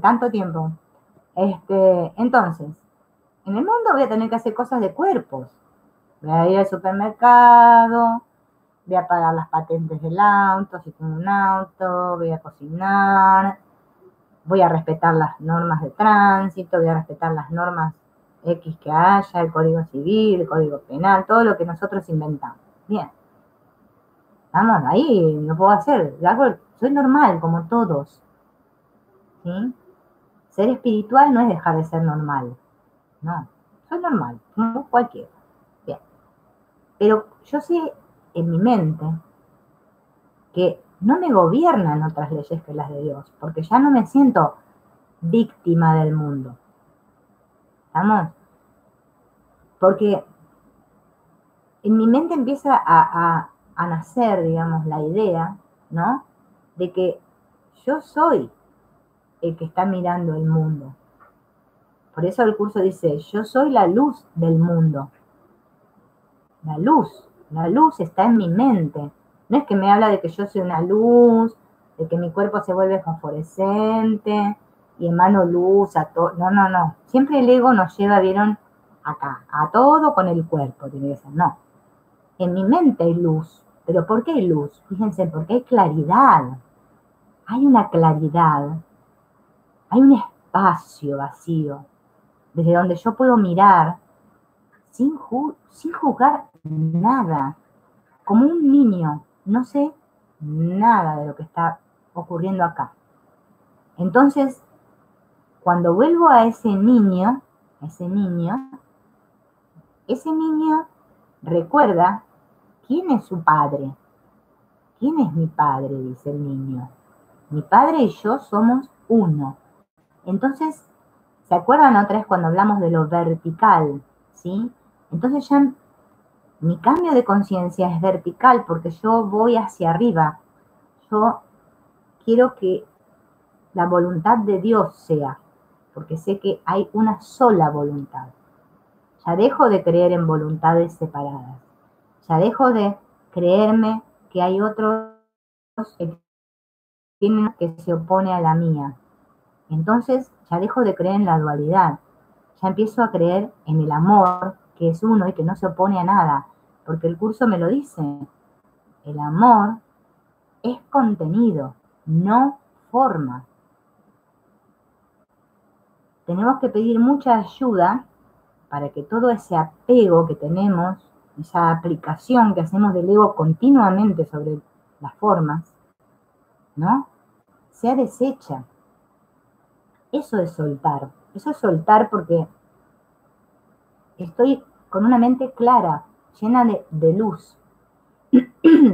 tanto tiempo. Entonces, en el mundo voy a tener que hacer cosas de cuerpos. Voy a ir al supermercado, voy a pagar las patentes del auto, si tengo un auto, voy a cocinar, voy a respetar las normas de tránsito, voy a respetar las normas X que haya, el código civil, el código penal, todo lo que nosotros inventamos. Bien. Vamos, ahí lo puedo hacer. Soy normal, como todos. ¿Sí? Ser espiritual no es dejar de ser normal. No, soy normal, como cualquiera. Bien. Pero yo sé en mi mente que no me gobiernan otras leyes que las de Dios, porque ya no me siento víctima del mundo. ¿Estamos? Porque en mi mente empieza a nacer, digamos, la idea, ¿no?, de que yo soy el que está mirando el mundo. Por eso el curso dice, yo soy la luz del mundo. La luz está en mi mente. No es que me habla de que yo soy una luz, de que mi cuerpo se vuelve fosforescente, y emano luz a todo. No, no, no. Siempre el ego nos lleva, vieron, acá, a todo con el cuerpo, tiene que ser. No. En mi mente hay luz. ¿Pero por qué hay luz? Fíjense, porque hay claridad. Hay una claridad. Hay un espacio vacío desde donde yo puedo mirar sin juzgar nada. Como un niño. No sé nada de lo que está ocurriendo acá. Entonces, cuando vuelvo a ese niño recuerda quién es su padre. ¿Quién es mi padre? Dice el niño. Mi padre y yo somos uno. Entonces, ¿se acuerdan otra vez cuando hablamos de lo vertical? ¿Sí? Entonces ya mi cambio de conciencia es vertical porque yo voy hacia arriba. Yo quiero que la voluntad de Dios sea, porque sé que hay una sola voluntad. Ya dejo de creer en voluntades separadas. Ya dejo de creerme que hay otros que se opone a la mía. Entonces ya dejo de creer en la dualidad. Ya empiezo a creer en el amor, que es uno y que no se opone a nada. Porque el curso me lo dice. El amor es contenido, no forma. Tenemos que pedir mucha ayuda para que todo ese apego que tenemos, esa aplicación que hacemos del ego continuamente sobre las formas, ¿no? Sea deshecha. Eso es soltar porque estoy con una mente clara, llena de luz.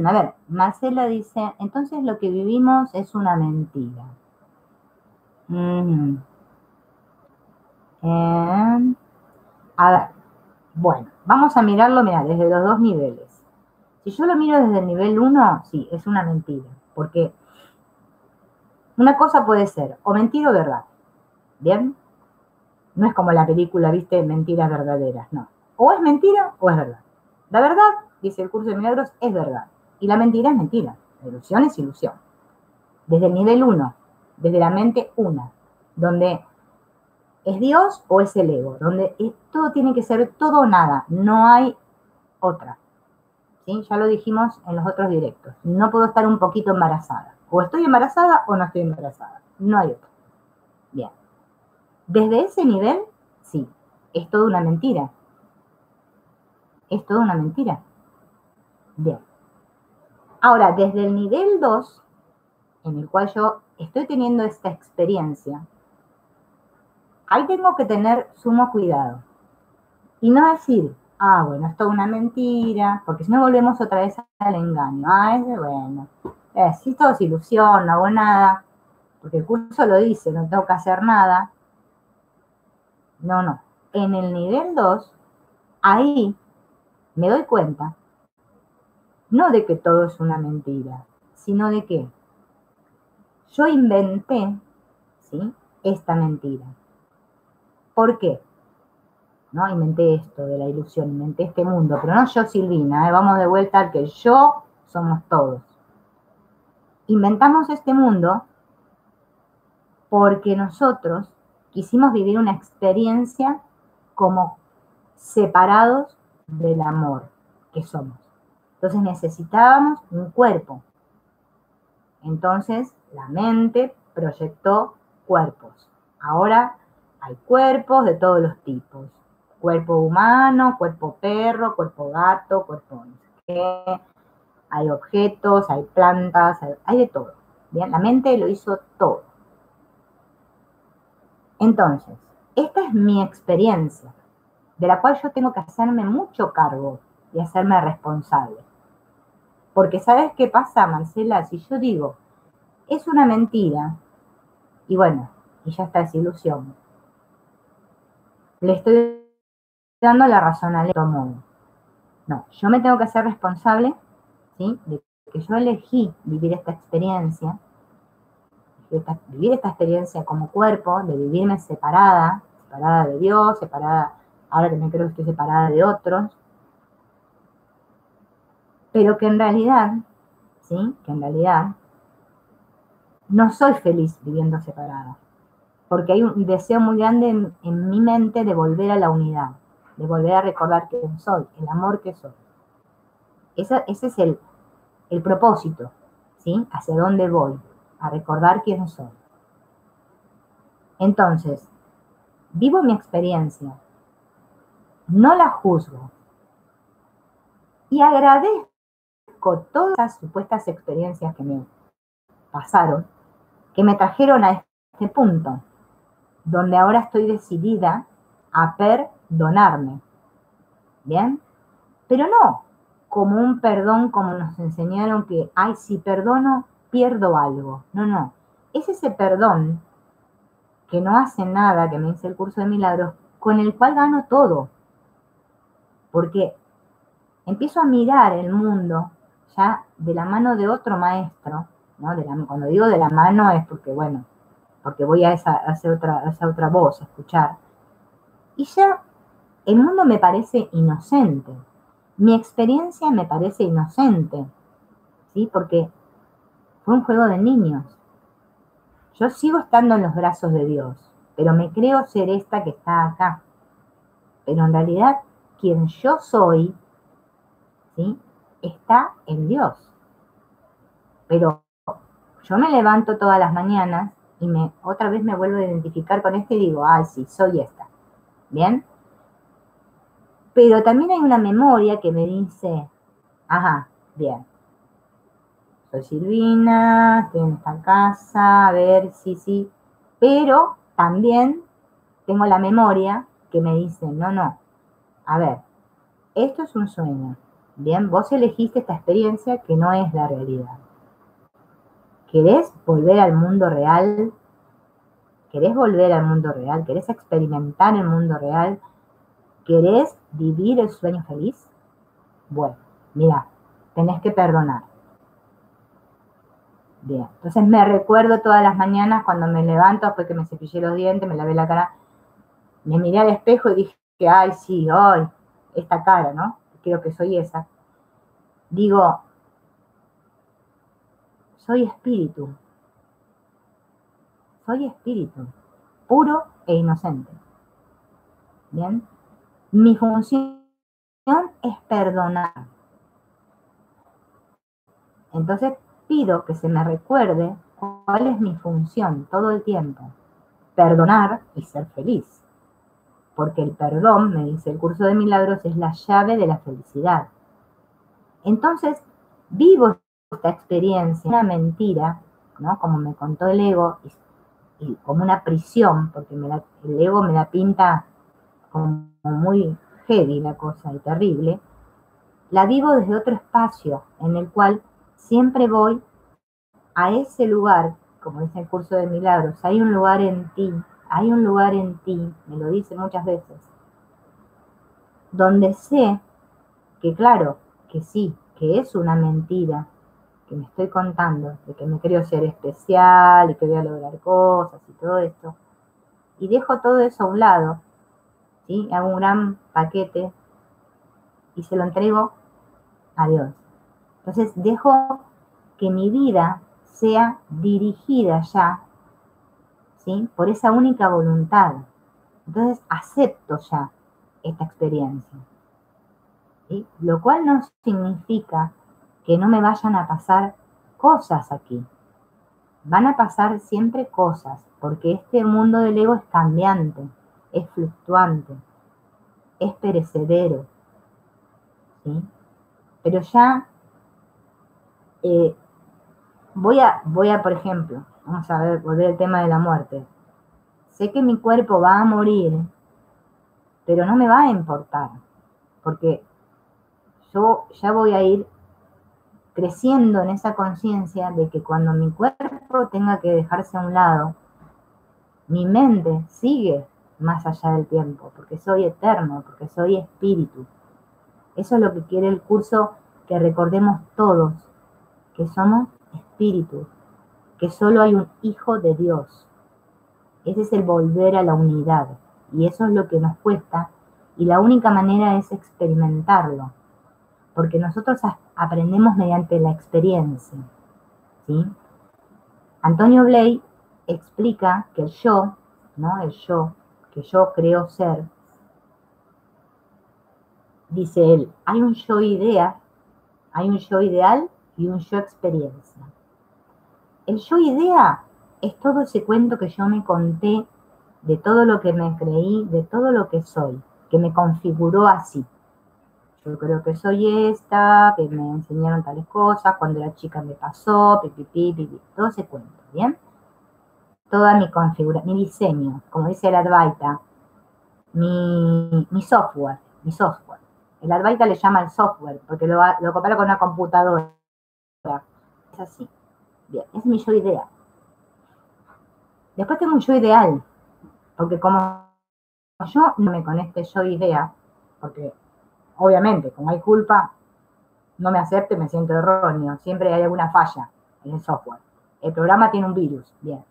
A ver, Marcela dice, entonces lo que vivimos es una mentira. A ver, bueno, vamos a mirarlo, mira, desde los dos niveles. Si yo lo miro desde el nivel 1, sí, es una mentira. Porque una cosa puede ser o mentira o verdad. ¿Bien? No es como la película, viste, mentiras verdaderas, no. O es mentira o es verdad. La verdad, dice el curso de milagros, es verdad. Y la mentira es mentira. La ilusión es ilusión. Desde el nivel 1, desde la mente 1, donde es Dios o es el ego, donde todo tiene que ser todo o nada, no hay otra. ¿Sí? Ya lo dijimos en los otros directos. No puedo estar un poquito embarazada. O estoy embarazada o no estoy embarazada. No hay otra. Bien. Desde ese nivel, sí, es toda una mentira. Es toda una mentira. Bien. Ahora, desde el nivel 2, en el cual yo estoy teniendo esta experiencia, ahí tengo que tener sumo cuidado. Y no decir, bueno, es toda una mentira, porque si no volvemos otra vez al engaño. Bueno, si todo es ilusión, no hago nada, porque el curso lo dice, no tengo que hacer nada. No, no. En el nivel 2, ahí me doy cuenta, no de que todo es una mentira, sino de que yo inventé, ¿sí?, esta mentira. ¿Por qué? ¿No? Inventé esto de la ilusión, inventé este mundo, pero no yo, Silvina, vamos de vuelta al que yo somos todos. Inventamos este mundo porque nosotros quisimos vivir una experiencia como separados del amor que somos. Entonces necesitábamos un cuerpo. Entonces la mente proyectó cuerpos. Ahora hay cuerpos de todos los tipos. Cuerpo humano, cuerpo perro, cuerpo gato, cuerpo no sé qué. Hay objetos, hay plantas, hay de todo. Bien, la mente lo hizo todo. Entonces, esta es mi experiencia, de la cual yo tengo que hacerme mucho cargo y hacerme responsable. Porque ¿sabes qué pasa, Marcela? Si yo digo, es una mentira, y bueno, y ya está, es ilusión, le estoy dando la razón al modo. No, yo me tengo que hacer responsable, ¿sí?, de que yo elegí vivir esta experiencia, vivir esta experiencia como cuerpo, de vivirme separada de Dios, separada, ahora que me creo que estoy separada de otros, pero que en realidad, ¿sí?, que en realidad no soy feliz viviendo separada. porque hay un deseo muy grande en mi mente de volver a la unidad, de volver a recordar quién soy, el amor que soy. Ese es el propósito, ¿sí? Hacia dónde voy, a recordar quién soy. Entonces, vivo mi experiencia, no la juzgo y agradezco todas las supuestas experiencias que me pasaron, que me trajeron a este punto, donde ahora estoy decidida a perdonarme, ¿bien? Pero no como un perdón como nos enseñaron que, ay, si perdono, pierdo algo. No, no. Es ese perdón que no hace nada, que me dice el curso de milagros, con el cual gano todo. Porque empiezo a mirar el mundo ya de la mano de otro maestro, ¿no? Cuando digo de la mano es porque, bueno, porque voy a esa otra voz a escuchar. Y ya el mundo me parece inocente. Mi experiencia me parece inocente, ¿sí? Porque fue un juego de niños. Yo sigo estando en los brazos de Dios, pero me creo ser esta que está acá. Pero en realidad, quien yo soy, ¿sí? Está en Dios. Pero yo me levanto todas las mañanas y otra vez me vuelvo a identificar con este y digo, ay, sí, soy esta. ¿Bien? Pero también hay una memoria que me dice, ajá, bien, soy Silvina, estoy en esta casa, a ver, sí, pero también tengo la memoria que me dice, no, no, a ver, esto es un sueño, bien, vos elegiste esta experiencia que no es la realidad. ¿Querés volver al mundo real? ¿Querés volver al mundo real? ¿Querés experimentar el mundo real? ¿Querés vivir el sueño feliz? Bueno, mira, tenés que perdonar. Bien, entonces me recuerdo todas las mañanas cuando me levanto, después que me cepillé los dientes, me lavé la cara, me miré al espejo y dije, ay, sí, ay, esta cara, ¿no? Creo que soy esa. Digo, soy espíritu, puro e inocente. Bien, mi función es perdonar. Entonces pido que se me recuerde cuál es mi función todo el tiempo. Perdonar y ser feliz. Porque el perdón, me dice el curso de milagros, es la llave de la felicidad. Entonces, vivo esta experiencia, una mentira, ¿no? Como me contó el ego, y como una prisión, porque el ego me la pinta como muy heavy la cosa y terrible, la vivo desde otro espacio en el cual siempre voy a ese lugar, como dice el curso de milagros, hay un lugar en ti, me lo dice muchas veces, donde sé que claro, que sí, que es una mentira que me estoy contando, de que me creo ser especial y que voy a lograr cosas y todo esto, y dejo todo eso a un lado, ¿sí? Hago un gran paquete y se lo entrego a Dios. Entonces dejo que mi vida sea dirigida ya, ¿sí? Por esa única voluntad. Entonces acepto ya esta experiencia, ¿sí? Lo cual no significa que no me vayan a pasar cosas aquí. Van a pasar siempre cosas, porque este mundo del ego es cambiante, es fluctuante, es perecedero, ¿sí? Pero ya voy a, por ejemplo, vamos a ver, volver al tema de la muerte. Sé que mi cuerpo va a morir, pero no me va a importar, porque yo ya voy a ir creciendo en esa conciencia de que cuando mi cuerpo tenga que dejarse a un lado, mi mente sigue más allá del tiempo, porque soy eterno, porque soy espíritu. Eso es lo que quiere el curso, que recordemos todos, que somos espíritu, que solo hay un hijo de Dios. Ese es el volver a la unidad, y eso es lo que nos cuesta, y la única manera es experimentarlo, porque nosotros aprendemos mediante la experiencia, ¿sí? Antonio Bley explica que el yo ¿no? El yo, que yo creo ser. Dice él, hay un yo idea, hay un yo ideal y un yo experiencia. El yo idea es todo ese cuento que yo me conté de todo lo que me creí, de todo lo que soy, que me configuró así. Yo creo que soy esta, que me enseñaron tales cosas, cuando era chica me pasó, todo ese cuento, ¿bien? Toda mi configuración, mi diseño, como dice el Advaita, mi software. El Advaita le llama el software, porque lo compara con una computadora. Es así. Bien, ese es mi yo idea. Después tengo un yo ideal, porque como yo no me conecte yo idea, porque obviamente, como hay culpa, no me acepto y me siento erróneo. Siempre hay alguna falla en el software. El programa tiene un virus. Bien.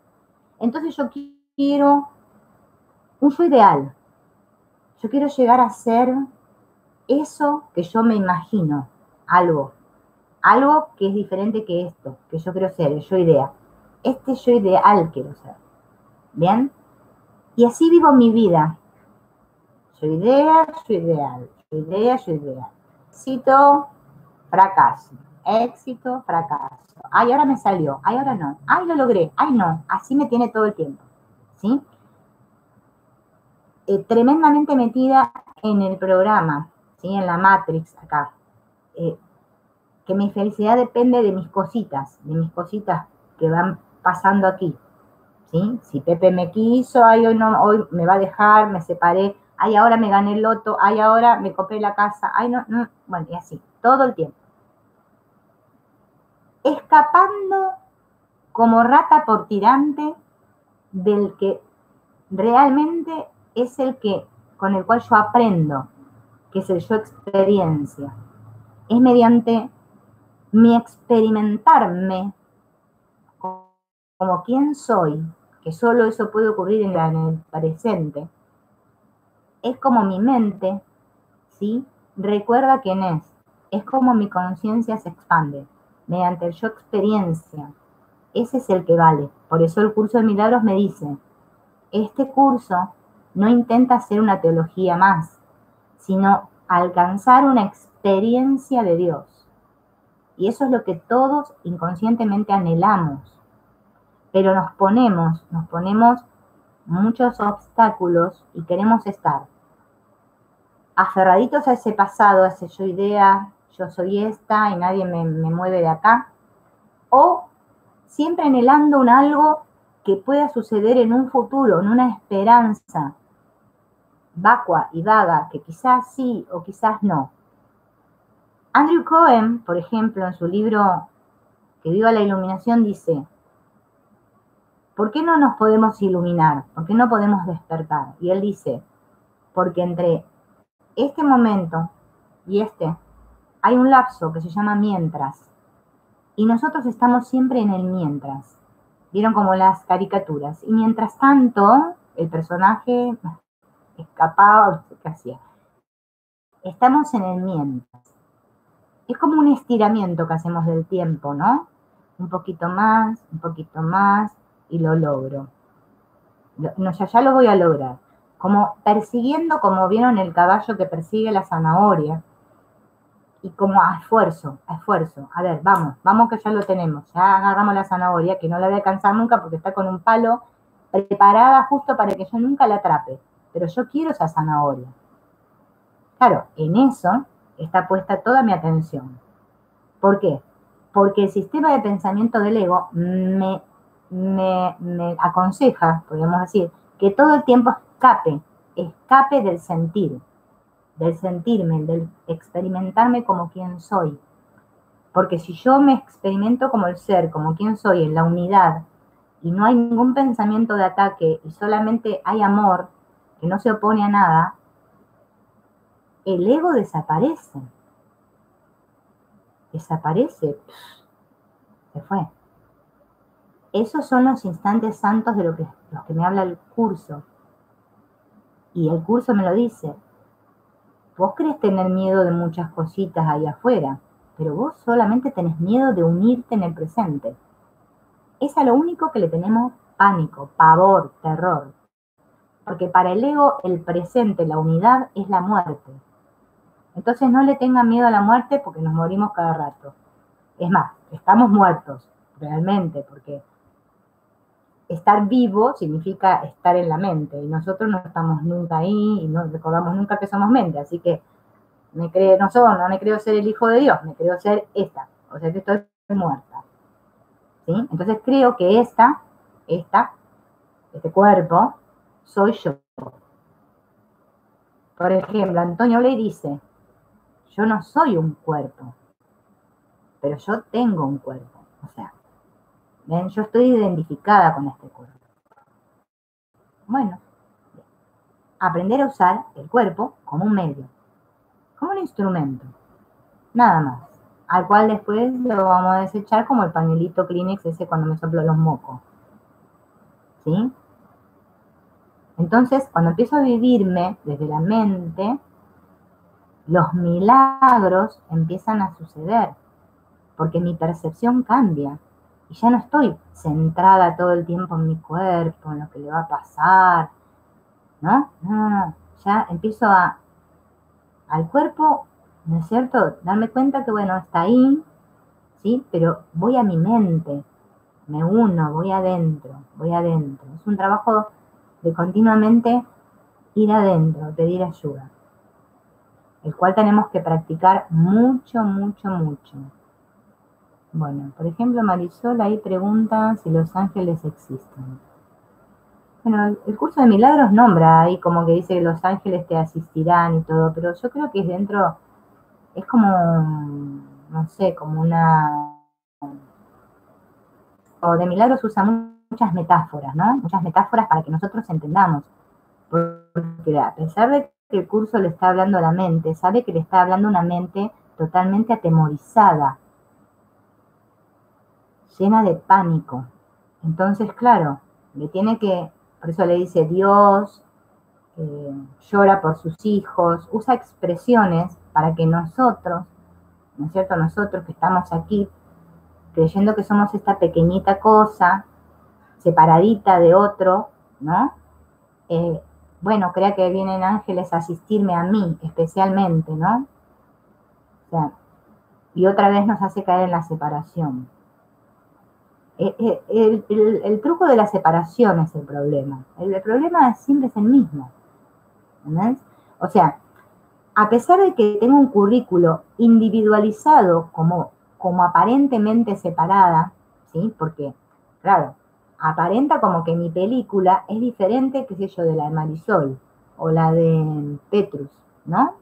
Entonces yo quiero un yo ideal. Yo quiero llegar a ser eso que yo me imagino. Algo que es diferente que esto, que yo quiero ser, el yo idea. Este yo ideal quiero ser. ¿Bien? Y así vivo mi vida. Yo idea, yo ideal. Yo idea, yo ideal. Éxito, fracaso. Éxito, fracaso. Ay, ahora me salió. Ay, ahora no. Ay, lo logré. Ay, no. Así me tiene todo el tiempo. ¿Sí? Tremendamente metida en el programa, ¿sí? En la Matrix acá. Que mi felicidad depende de mis cositas que van pasando aquí. ¿Sí? Si Pepe me quiso, ay, hoy, no, hoy me va a dejar, me separé, ay, ahora me gané el loto, ay, ahora me compré la casa, ay, no, no, bueno, y así, todo el tiempo. Escapando como rata por tirante del que realmente es el que con el cual yo aprendo, que es el yo experiencia. Es mediante mi experimentarme como quien soy, que solo eso puede ocurrir en el presente. Es como mi mente, ¿sí? Recuerda quién es. Es como mi conciencia se expande mediante el yo experiencia. Ese es el que vale. Por eso el curso de milagros me dice, este curso no intenta hacer una teología más, sino alcanzar una experiencia de Dios. Y eso es lo que todos inconscientemente anhelamos. Pero nos ponemos muchos obstáculos y queremos estar aferraditos a ese pasado, a ese yo idea, yo soy esta y nadie me mueve de acá, o siempre anhelando un algo que pueda suceder en un futuro, en una esperanza vacua y vaga, que quizás sí o quizás no. Andrew Cohen, por ejemplo, en su libro Que viva la iluminación, dice, ¿por qué no nos podemos iluminar? ¿Por qué no podemos despertar? Y él dice, porque entre este momento y hay un lapso que se llama mientras. Y nosotros estamos siempre en el mientras. ¿Vieron como las caricaturas? Y mientras tanto, el personaje escapaba, ¿qué hacía? Estamos en el mientras. Es como un estiramiento que hacemos del tiempo, ¿no? Un poquito más, y lo logro. No, ya lo voy a lograr. Como persiguiendo, como vieron el caballo que persigue la zanahoria, y como a esfuerzo. A ver, vamos que ya lo tenemos. Ya agarramos la zanahoria, que no la voy a alcanzar nunca porque está con un palo preparada justo para que yo nunca la atrape. Pero yo quiero esa zanahoria. Claro, en eso está puesta toda mi atención. ¿Por qué? Porque el sistema de pensamiento del ego me aconseja, podríamos decir, que todo el tiempo escape del sentir, del sentirme, del experimentarme como quien soy. Porque si yo me experimento como el ser, como quien soy, en la unidad, y no hay ningún pensamiento de ataque, y solamente hay amor, que no se opone a nada, el ego desaparece. Desaparece. Se fue. Esos son los instantes santos de los que me habla el curso. Y el curso me lo dice. Vos querés tener miedo de muchas cositas ahí afuera, pero vos solamente tenés miedo de unirte en el presente. Es a lo único que le tenemos pánico, pavor, terror. Porque para el ego, el presente, la unidad, es la muerte. Entonces no le tengan miedo a la muerte porque nos morimos cada rato. Es más, estamos muertos, realmente, porque estar vivo significa estar en la mente, y nosotros no estamos nunca ahí, y no recordamos nunca que somos mente, así que no me creo ser el hijo de Dios, me creo ser esta, o sea que estoy muerta, ¿sí? Entonces creo que este cuerpo, soy yo. Por ejemplo, Antonio Ley dice, yo no soy un cuerpo, pero yo tengo un cuerpo, o sea, ¿ven? Yo estoy identificada con este cuerpo. Bueno, aprender a usar el cuerpo como un medio, como un instrumento, nada más, al cual después lo vamos a desechar como el pañuelito Kleenex ese cuando me soplo los mocos, ¿sí? Entonces, cuando empiezo a vivirme desde la mente, los milagros empiezan a suceder, porque mi percepción cambia, y ya no estoy centrada todo el tiempo en mi cuerpo, en lo que le va a pasar, ¿no? No, ya empiezo al cuerpo, ¿no es cierto? Darme cuenta que, bueno, está ahí, ¿sí? Pero voy a mi mente, me uno, voy adentro, voy adentro. Es un trabajo de continuamente ir adentro, pedir ayuda, el cual tenemos que practicar mucho, mucho, mucho. Bueno, por ejemplo, Marisol ahí pregunta si los ángeles existen. Bueno, el curso de milagros nombra ahí como que dice que los ángeles te asistirán y todo, pero yo creo que es dentro, es como, no sé, como una... O de milagros usa muchas metáforas, ¿no? Muchas metáforas para que nosotros entendamos. Porque a pesar de que el curso le está hablando a la mente, sabe que le está hablando a una mente totalmente atemorizada, llena de pánico. Entonces, claro, le tiene que, por eso le dice Dios, llora por sus hijos, usa expresiones para que nosotros, ¿no es cierto? Nosotros que estamos aquí, creyendo que somos esta pequeñita cosa, separadita de otro, ¿no? Bueno, crea que vienen ángeles a asistirme a mí, especialmente, ¿no? O sea, y otra vez nos hace caer en la separación. El truco de la separación es el problema. El problema siempre es el mismo. ¿Entendés? O sea, a pesar de que tengo un currículo individualizado como aparentemente separada, ¿sí? Porque, claro, aparenta como que mi película es diferente, qué sé yo, de la de Marisol o la de Petrus, ¿no?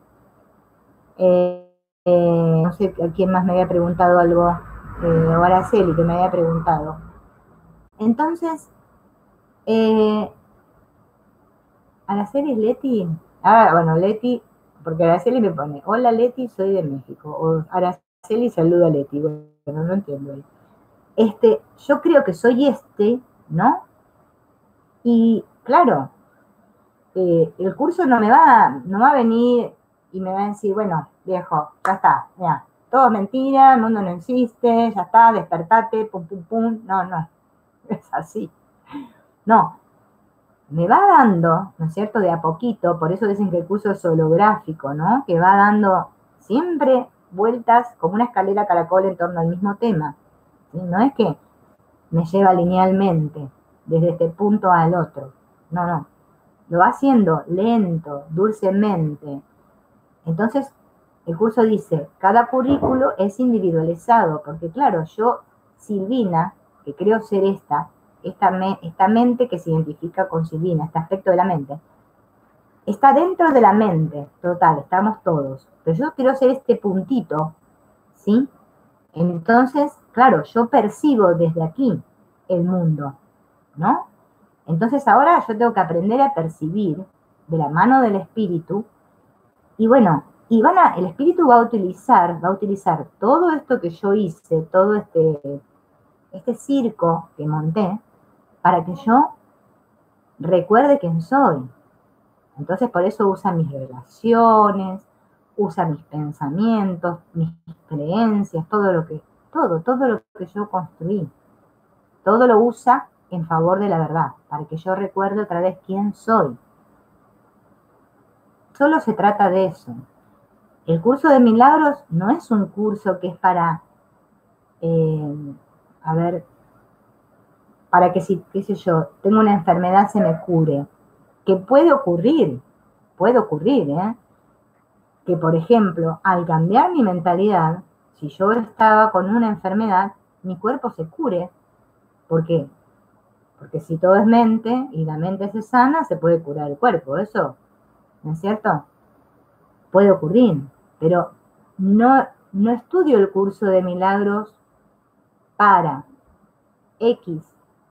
No sé a quién más me había preguntado algo, o Araceli que me había preguntado. Entonces, Araceli es Leti. Ah, bueno, Leti, porque Araceli me pone, hola Leti, soy de México. O Araceli saluda a Leti. Bueno, no entiendo ahí. Yo creo que soy ¿no? Y claro, el curso no va a venir y me va a decir, bueno, viejo, ya está, mira, todo es mentira, el mundo no existe, ya está, despertate, pum, pum, pum. No, no, es así. No, me va dando, ¿no es cierto?, de a poquito, por eso dicen que el curso es holográfico, ¿no? Que va dando siempre vueltas como una escalera caracol en torno al mismo tema. ¿Sí? No es que me lleva linealmente desde este punto al otro. No, no. Lo va haciendo lento, dulcemente. Entonces, el curso dice, cada currículo es individualizado, porque claro, yo, Silvina, que creo ser esta mente que se identifica con Silvina, este aspecto de la mente, está dentro de la mente, total, estamos todos. Pero yo quiero ser este puntito, ¿sí? Entonces, claro, yo percibo desde aquí el mundo, ¿no? Entonces ahora yo tengo que aprender a percibir de la mano del espíritu, y bueno, el espíritu va a utilizar todo esto que yo hice, todo este circo que monté, para que yo recuerde quién soy. Entonces por eso usa mis relaciones, usa mis pensamientos, mis creencias, todo lo que yo construí. Todo lo usa en favor de la verdad, para que yo recuerde otra vez quién soy. solo se trata de eso. El curso de milagros no es un curso que es para, para que si, qué sé yo, tengo una enfermedad se me cure. Que puede ocurrir, ¿eh? Que por ejemplo, al cambiar mi mentalidad, si yo estaba con una enfermedad, mi cuerpo se cure. ¿Por qué? Porque si todo es mente y la mente se sana, se puede curar el cuerpo. Eso, ¿no es cierto? Puede ocurrir, pero no estudio el curso de milagros para X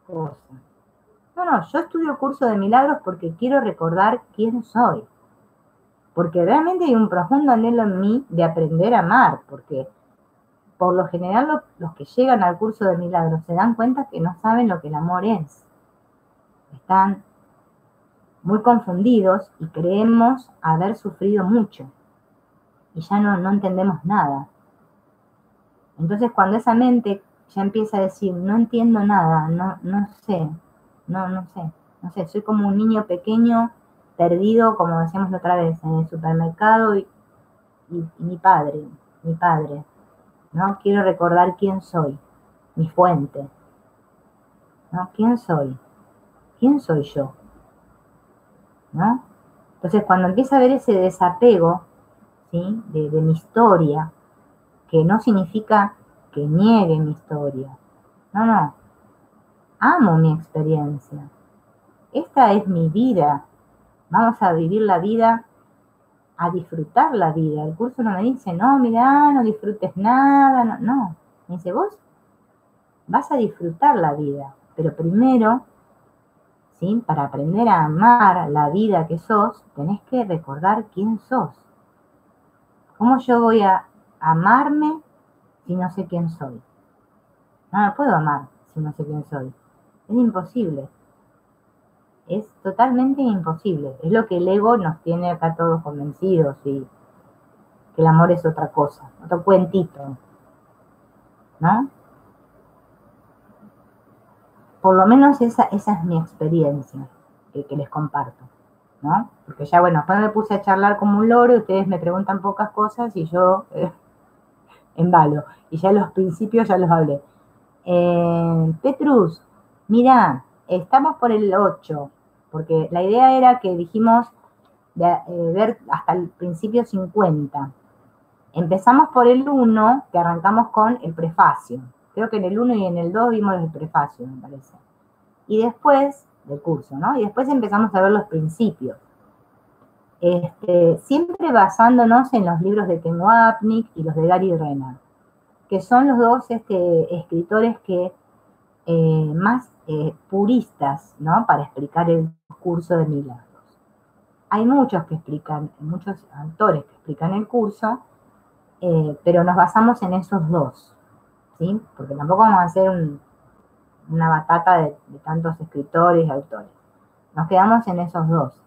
cosa. No, yo estudio el curso de milagros porque quiero recordar quién soy. Porque realmente hay un profundo anhelo en mí de aprender a amar, porque por lo general los que llegan al curso de milagros se dan cuenta que no saben lo que el amor es. Están muy confundidos y creemos haber sufrido mucho. Y ya no entendemos nada. Entonces cuando esa mente ya empieza a decir, no entiendo nada, no sé, no sé, soy como un niño pequeño, perdido, como decíamos la otra vez, en el supermercado y mi padre, ¿no? Quiero recordar quién soy, mi fuente, ¿no? ¿Quién soy? ¿Quién soy yo? ¿No? Entonces cuando empieza a ver ese desapego, ¿sí? de mi historia, que no significa que niegue mi historia, no, amo mi experiencia, esta es mi vida, vamos a vivir la vida, a disfrutar la vida. El curso no me dice, no, mirá, no disfrutes nada, no, me dice, vos vas a disfrutar la vida, pero primero, ¿sí? Para aprender a amar la vida que sos, tenés que recordar quién sos. ¿Cómo yo voy a amarme si no sé quién soy? No me puedo amar si no sé quién soy. Es imposible. Es totalmente imposible. Es lo que el ego nos tiene acá todos convencidos y que el amor es otra cosa, otro cuentito, ¿no? Por lo menos esa es mi experiencia que les comparto, ¿no? Porque ya, bueno, después me puse a charlar como un loro y ustedes me preguntan pocas cosas y yo embalo. Y ya los principios ya los hablé. Petrus, mira, estamos por el 8, porque la idea era que dijimos ver hasta el principio 50. Empezamos por el 1, que arrancamos con el prefacio. Creo que en el 1 y en el 2 vimos el prefacio, me parece. Y después, del curso, ¿no? Y después empezamos a ver los principios. Siempre basándonos en los libros de Ken Wapnick y los de Gary Renner, que son los dos escritores que más puristas, ¿no? Para explicar el curso de milagros. Hay muchos autores que explican el curso, pero nos basamos en esos dos, ¿sí? Porque tampoco vamos a hacer una batata de tantos escritores y autores. Nos quedamos en esos dos.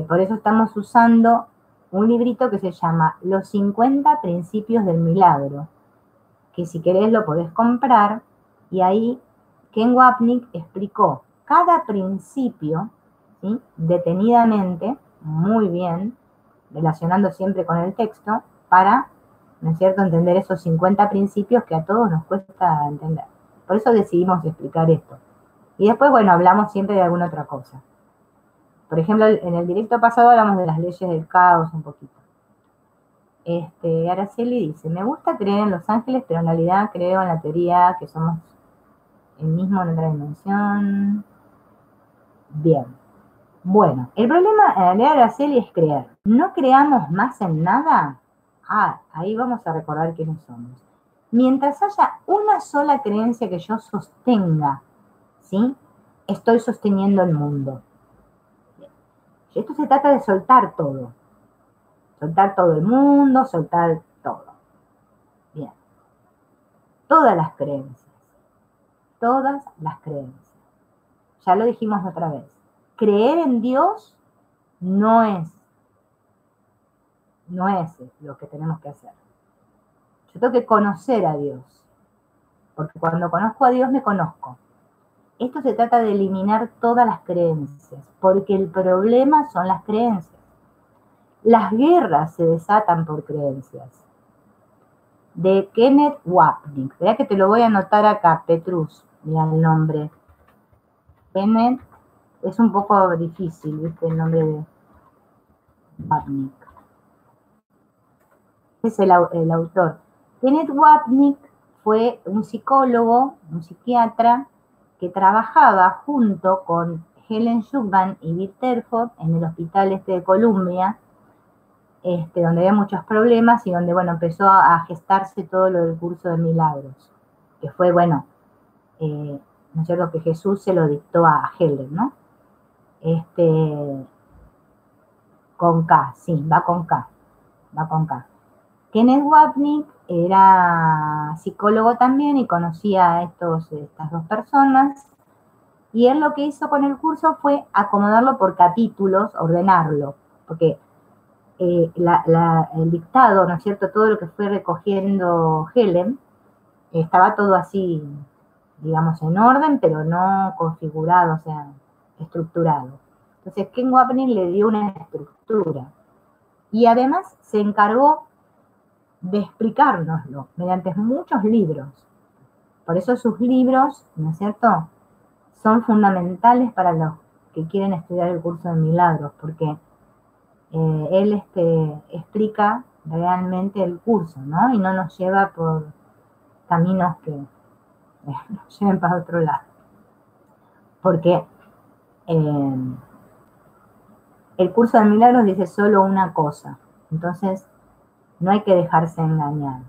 Por eso estamos usando un librito que se llama Los 50 Principios del Milagro, que si querés lo podés comprar, y ahí Ken Wapnick explicó cada principio, ¿sí? Detenidamente, muy bien, relacionando siempre con el texto, para, ¿no es cierto?, entender esos 50 principios que a todos nos cuesta entender. Por eso decidimos explicar esto. Y después, bueno, hablamos siempre de alguna otra cosa. Por ejemplo, en el directo pasado hablamos de las leyes del caos un poquito. Araceli dice, me gusta creer en los ángeles, pero en realidad creo en la teoría que somos el mismo en otra dimensión. Bien. Bueno, el problema en realidad, Araceli, es creer. No creamos más en nada. Ahí vamos a recordar quiénes somos. Mientras haya una sola creencia que yo sostenga, ¿sí? Estoy sosteniendo el mundo. Esto se trata de soltar todo. Soltar todo el mundo, soltar todo. Bien. Todas las creencias. Todas las creencias. Ya lo dijimos otra vez. Creer en Dios no es lo que tenemos que hacer. Yo tengo que conocer a Dios. Porque cuando conozco a Dios me conozco. Esto se trata de eliminar todas las creencias. Porque el problema son las creencias. Las guerras se desatan por creencias. De Kenneth Wapnick. Verá que te lo voy a anotar acá, Petrus. Mira el nombre. Kenneth, es un poco difícil, ¿viste? El nombre de Wapnick. Es el autor. Kenneth Wapnick fue un psicólogo, un psiquiatra, que trabajaba junto con Helen Schucman y Bill Terford en el hospital de Columbia, donde había muchos problemas y donde, bueno, empezó a gestarse todo lo del curso de milagros, que fue, bueno, ¿no es cierto?, que Jesús se lo dictó a Helen, ¿no? Con K, sí, va con K. Kenneth Wapnick era psicólogo también y conocía a estas dos personas, y él lo que hizo con el curso fue acomodarlo por capítulos, ordenarlo, porque el dictado, ¿no es cierto?, todo lo que fue recogiendo Helen, estaba todo así, digamos, en orden, pero no configurado, o sea, estructurado. Entonces, Ken Wapnick le dio una estructura y además se encargó de explicárnoslo mediante muchos libros. Por eso sus libros, ¿no es cierto?, son fundamentales para los que quieren estudiar el curso de milagros, porque él explica realmente el curso, ¿no? Y no nos lleva por caminos que nos lleven para otro lado. Porque el curso de milagros dice solo una cosa, entonces no hay que dejarse engañar.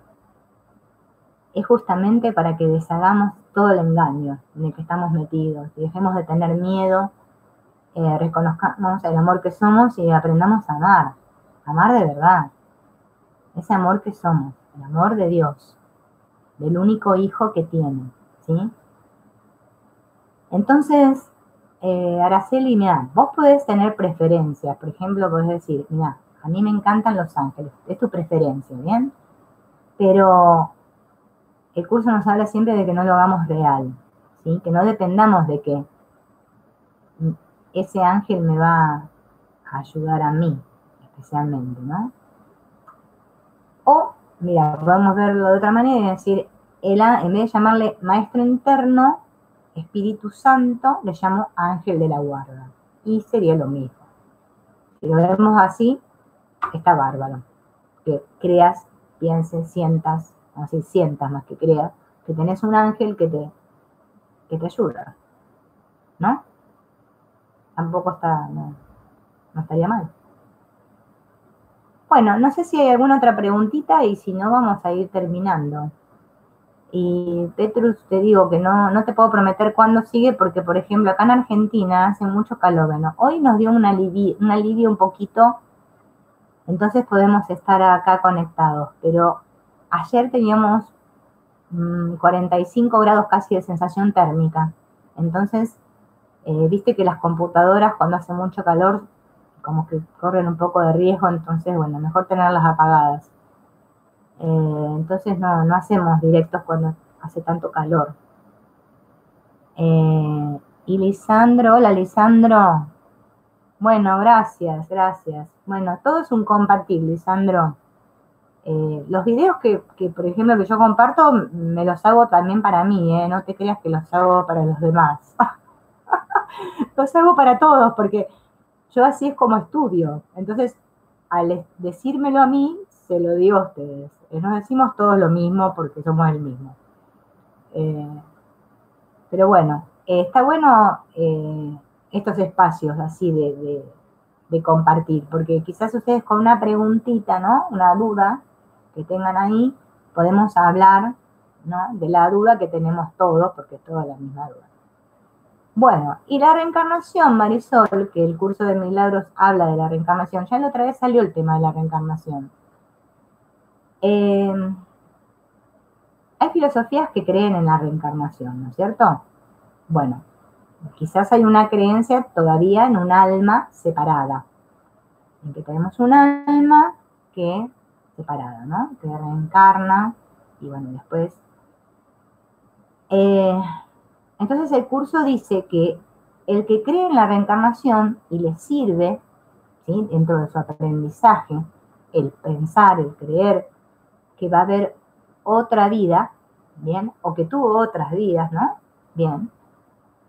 Es justamente para que deshagamos todo el engaño en el que estamos metidos y dejemos de tener miedo, reconozcamos el amor que somos y aprendamos a amar de verdad, ese amor que somos, el amor de Dios, del único hijo que tiene, ¿sí? Entonces, Araceli, mira, vos podés tener preferencias, por ejemplo, podés decir, mira, a mí me encantan los ángeles, es tu preferencia, ¿bien? Pero el curso nos habla siempre de que no lo hagamos real, ¿sí? Que no dependamos de que ese ángel me va a ayudar a mí, especialmente, ¿no? O, mira, podemos verlo de otra manera y decir, en vez de llamarle maestro interno, Espíritu Santo, le llamo ángel de la guarda. Y sería lo mismo. Si lo vemos así, está bárbaro. Que creas, pienses, sientas, no sé, sientas más que creas, que tenés un ángel que te ayuda, ¿no? Tampoco no estaría mal. Bueno, no sé si hay alguna otra preguntita y si no vamos a ir terminando. Y Petrus, te digo que no te puedo prometer cuándo sigue porque, por ejemplo, acá en Argentina hace mucho calor. Bueno, hoy nos dio un alivio un poquito, entonces podemos estar acá conectados. Pero ayer teníamos 45 grados casi de sensación térmica. Entonces, viste que las computadoras cuando hace mucho calor como que corren un poco de riesgo, entonces, bueno, mejor tenerlas apagadas. Entonces no hacemos directos cuando hace tanto calor. Y Lisandro, hola Lisandro. Bueno, gracias. Bueno, todo es un compartir, Lisandro. Los videos que, por ejemplo, que yo comparto, me los hago también para mí, no te creas que los hago para los demás. Los hago para todos, porque yo así es como estudio. Entonces, al decírmelo a mí, se lo digo a ustedes. Nos decimos todos lo mismo porque somos el mismo. Pero bueno, está bueno estos espacios así de compartir, porque quizás ustedes con una preguntita, ¿no? Una duda que tengan ahí, podemos hablar, ¿no?, de la duda que tenemos todos, porque es toda la misma duda. Bueno, y la reencarnación, Marisol, que el curso de milagros habla de la reencarnación, ya la otra vez salió el tema de la reencarnación. Hay filosofías que creen en la reencarnación, ¿no es cierto? Bueno, quizás hay una creencia todavía en un alma separada, en que tenemos un alma que separada, ¿no?, que reencarna, y bueno, después... entonces el curso dice que el que cree en la reencarnación y le sirve, ¿sí? Dentro de su aprendizaje, el pensar, el creer que va a haber otra vida, ¿bien? O que tuvo otras vidas, ¿no? Bien.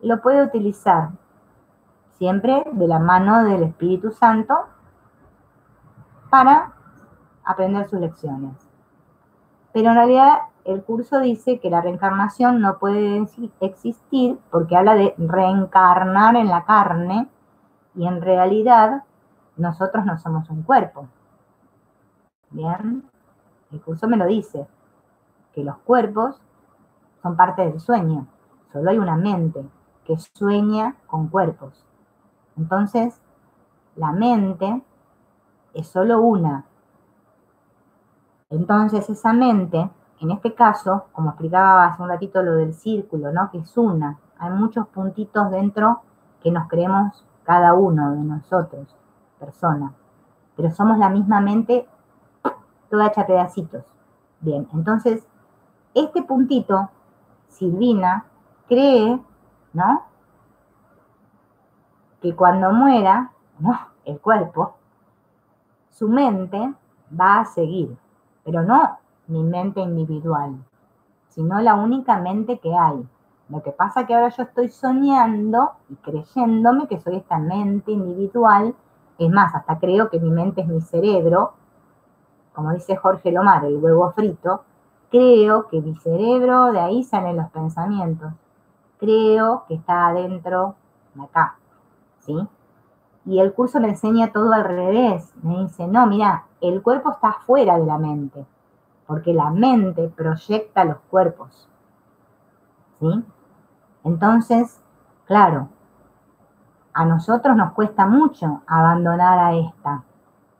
Lo puede utilizar siempre de la mano del Espíritu Santo para aprender sus lecciones. Pero en realidad el curso dice que la reencarnación no puede existir porque habla de reencarnar en la carne y en realidad nosotros no somos un cuerpo. Bien, el curso me lo dice, que los cuerpos son parte del sueño. Solo hay una mente que sueña con cuerpos. Entonces, la mente es solo una. Entonces, esa mente, en este caso, como explicaba hace un ratito lo del círculo, ¿no? Que es una. Hay muchos puntitos dentro que nos creemos cada uno de nosotros, persona. Pero somos la misma mente toda hecha pedacitos. Bien, entonces, este puntito, Silvina, cree, ¿no? Que cuando muera, ¿no? El cuerpo, su mente va a seguir, pero no mi mente individual, sino la única mente que hay. Lo que pasa es que ahora yo estoy soñando y creyéndome que soy esta mente individual. Es más, hasta creo que mi mente es mi cerebro, como dice Jorge Lomar, el huevo frito. Creo que mi cerebro, de ahí salen los pensamientos. Creo que está adentro de acá, ¿sí? Y el curso me enseña todo al revés. Me dice, no, mira, el cuerpo está fuera de la mente, porque la mente proyecta los cuerpos, ¿sí? Entonces, claro, a nosotros nos cuesta mucho abandonar a esta.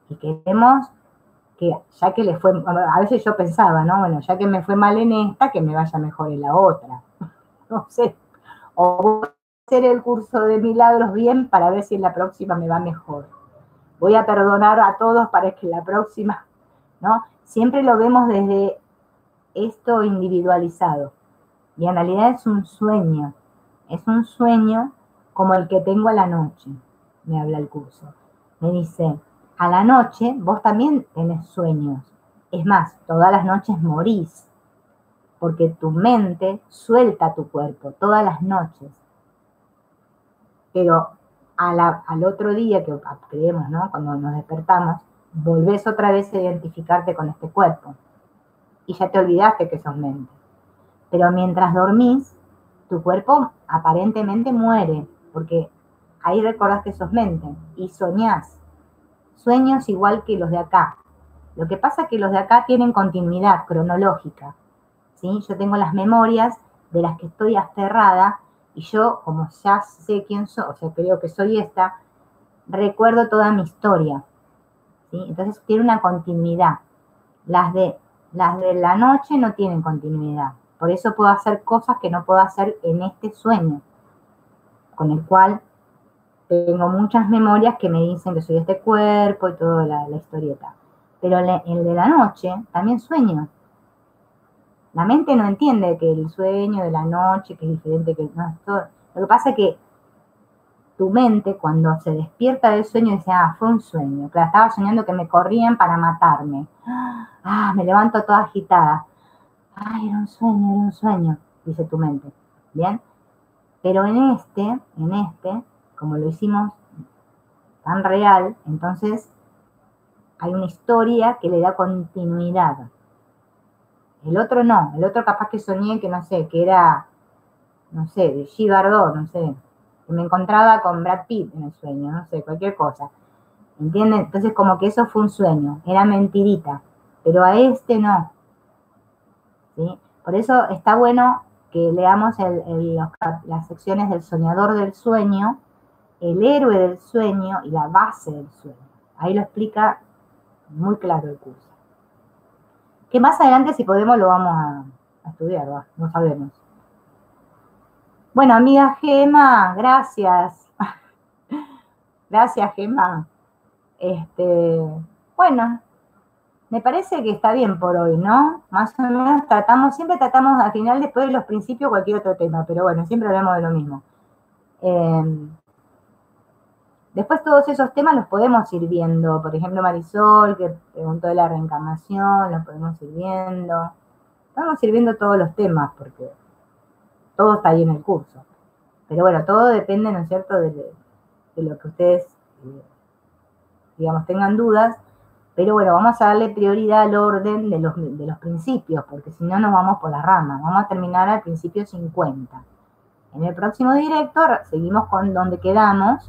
Y queremos que, ya que le fue, a veces yo pensaba, ¿no? Bueno, ya que me fue mal en esta, que me vaya mejor en la otra. No sé. O voy a hacer el curso de milagros bien para ver si en la próxima me va mejor. Voy a perdonar a todos para que la próxima, ¿no? Siempre lo vemos desde esto individualizado. Y en realidad es un sueño. Es un sueño como el que tengo a la noche, me habla el curso. Me dice, a la noche vos también tenés sueños. Es más, todas las noches morís, porque tu mente suelta tu cuerpo todas las noches. Pero al otro día que creemos, ¿no? Cuando nos despertamos, volvés otra vez a identificarte con este cuerpo. Y ya te olvidaste que sos mente. Pero mientras dormís, tu cuerpo aparentemente muere, porque ahí recordás que sos mente y soñás. Sueños igual que los de acá. Lo que pasa es que los de acá tienen continuidad cronológica, ¿sí? Yo tengo las memorias de las que estoy aferrada y yo, como ya sé quién soy, o sea, creo que soy esta, recuerdo toda mi historia, ¿sí? Entonces tiene una continuidad. Las de la noche no tienen continuidad. Por eso puedo hacer cosas que no puedo hacer en este sueño, con el cual tengo muchas memorias que me dicen que soy este cuerpo y toda la historieta. Pero el de la noche también sueño. La mente no entiende que el sueño de la noche, que es diferente, que no es todo. Lo que pasa es que tu mente, cuando se despierta del sueño, dice, ah, fue un sueño. Claro, estaba soñando que me corrían para matarme. Ah, me levanto toda agitada. Ah, era un sueño, dice tu mente. ¿Bien? Pero en este, como lo hicimos tan real, entonces hay una historia que le da continuidad. El otro no, el otro capaz que soñé que no sé, que era, no sé, de G. Bardot, no sé, que me encontraba con Brad Pitt en el sueño, no sé, cualquier cosa. ¿Entienden? Entonces como que eso fue un sueño, era mentirita, pero a este no. ¿Sí? Por eso está bueno que leamos las secciones del soñador del sueño, el héroe del sueño y la base del sueño. Ahí lo explica muy claro el curso. Que más adelante, si podemos, lo vamos a estudiar, ¿va? No sabemos. Bueno, amiga Gema, gracias. Gracias, Gema. Bueno, me parece que está bien por hoy, ¿no? Más o menos siempre tratamos al final, después de los principios, cualquier otro tema, pero bueno, siempre hablamos de lo mismo. Después todos esos temas los podemos ir viendo. Por ejemplo, Marisol, que preguntó de la reencarnación, los podemos ir viendo. Podemos ir viendo todos los temas, porque todo está ahí en el curso. Pero bueno, todo depende, ¿no es cierto?, de lo que ustedes, digamos, tengan dudas. Pero bueno, vamos a darle prioridad al orden de los principios, porque si no nos vamos por las ramas. Vamos a terminar al principio 50. En el próximo directo seguimos con donde quedamos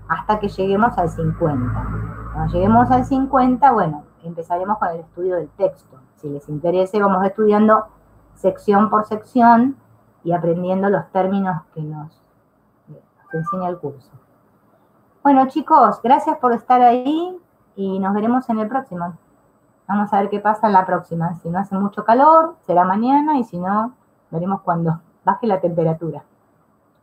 hasta que lleguemos al 50. Cuando lleguemos al 50, bueno, empezaremos con el estudio del texto. Si les interesa, vamos estudiando sección por sección y aprendiendo los términos que nos enseña el curso. Bueno, chicos, gracias por estar ahí y nos veremos en el próximo. Vamos a ver qué pasa en la próxima. Si no hace mucho calor, será mañana, y si no, veremos cuando baje la temperatura.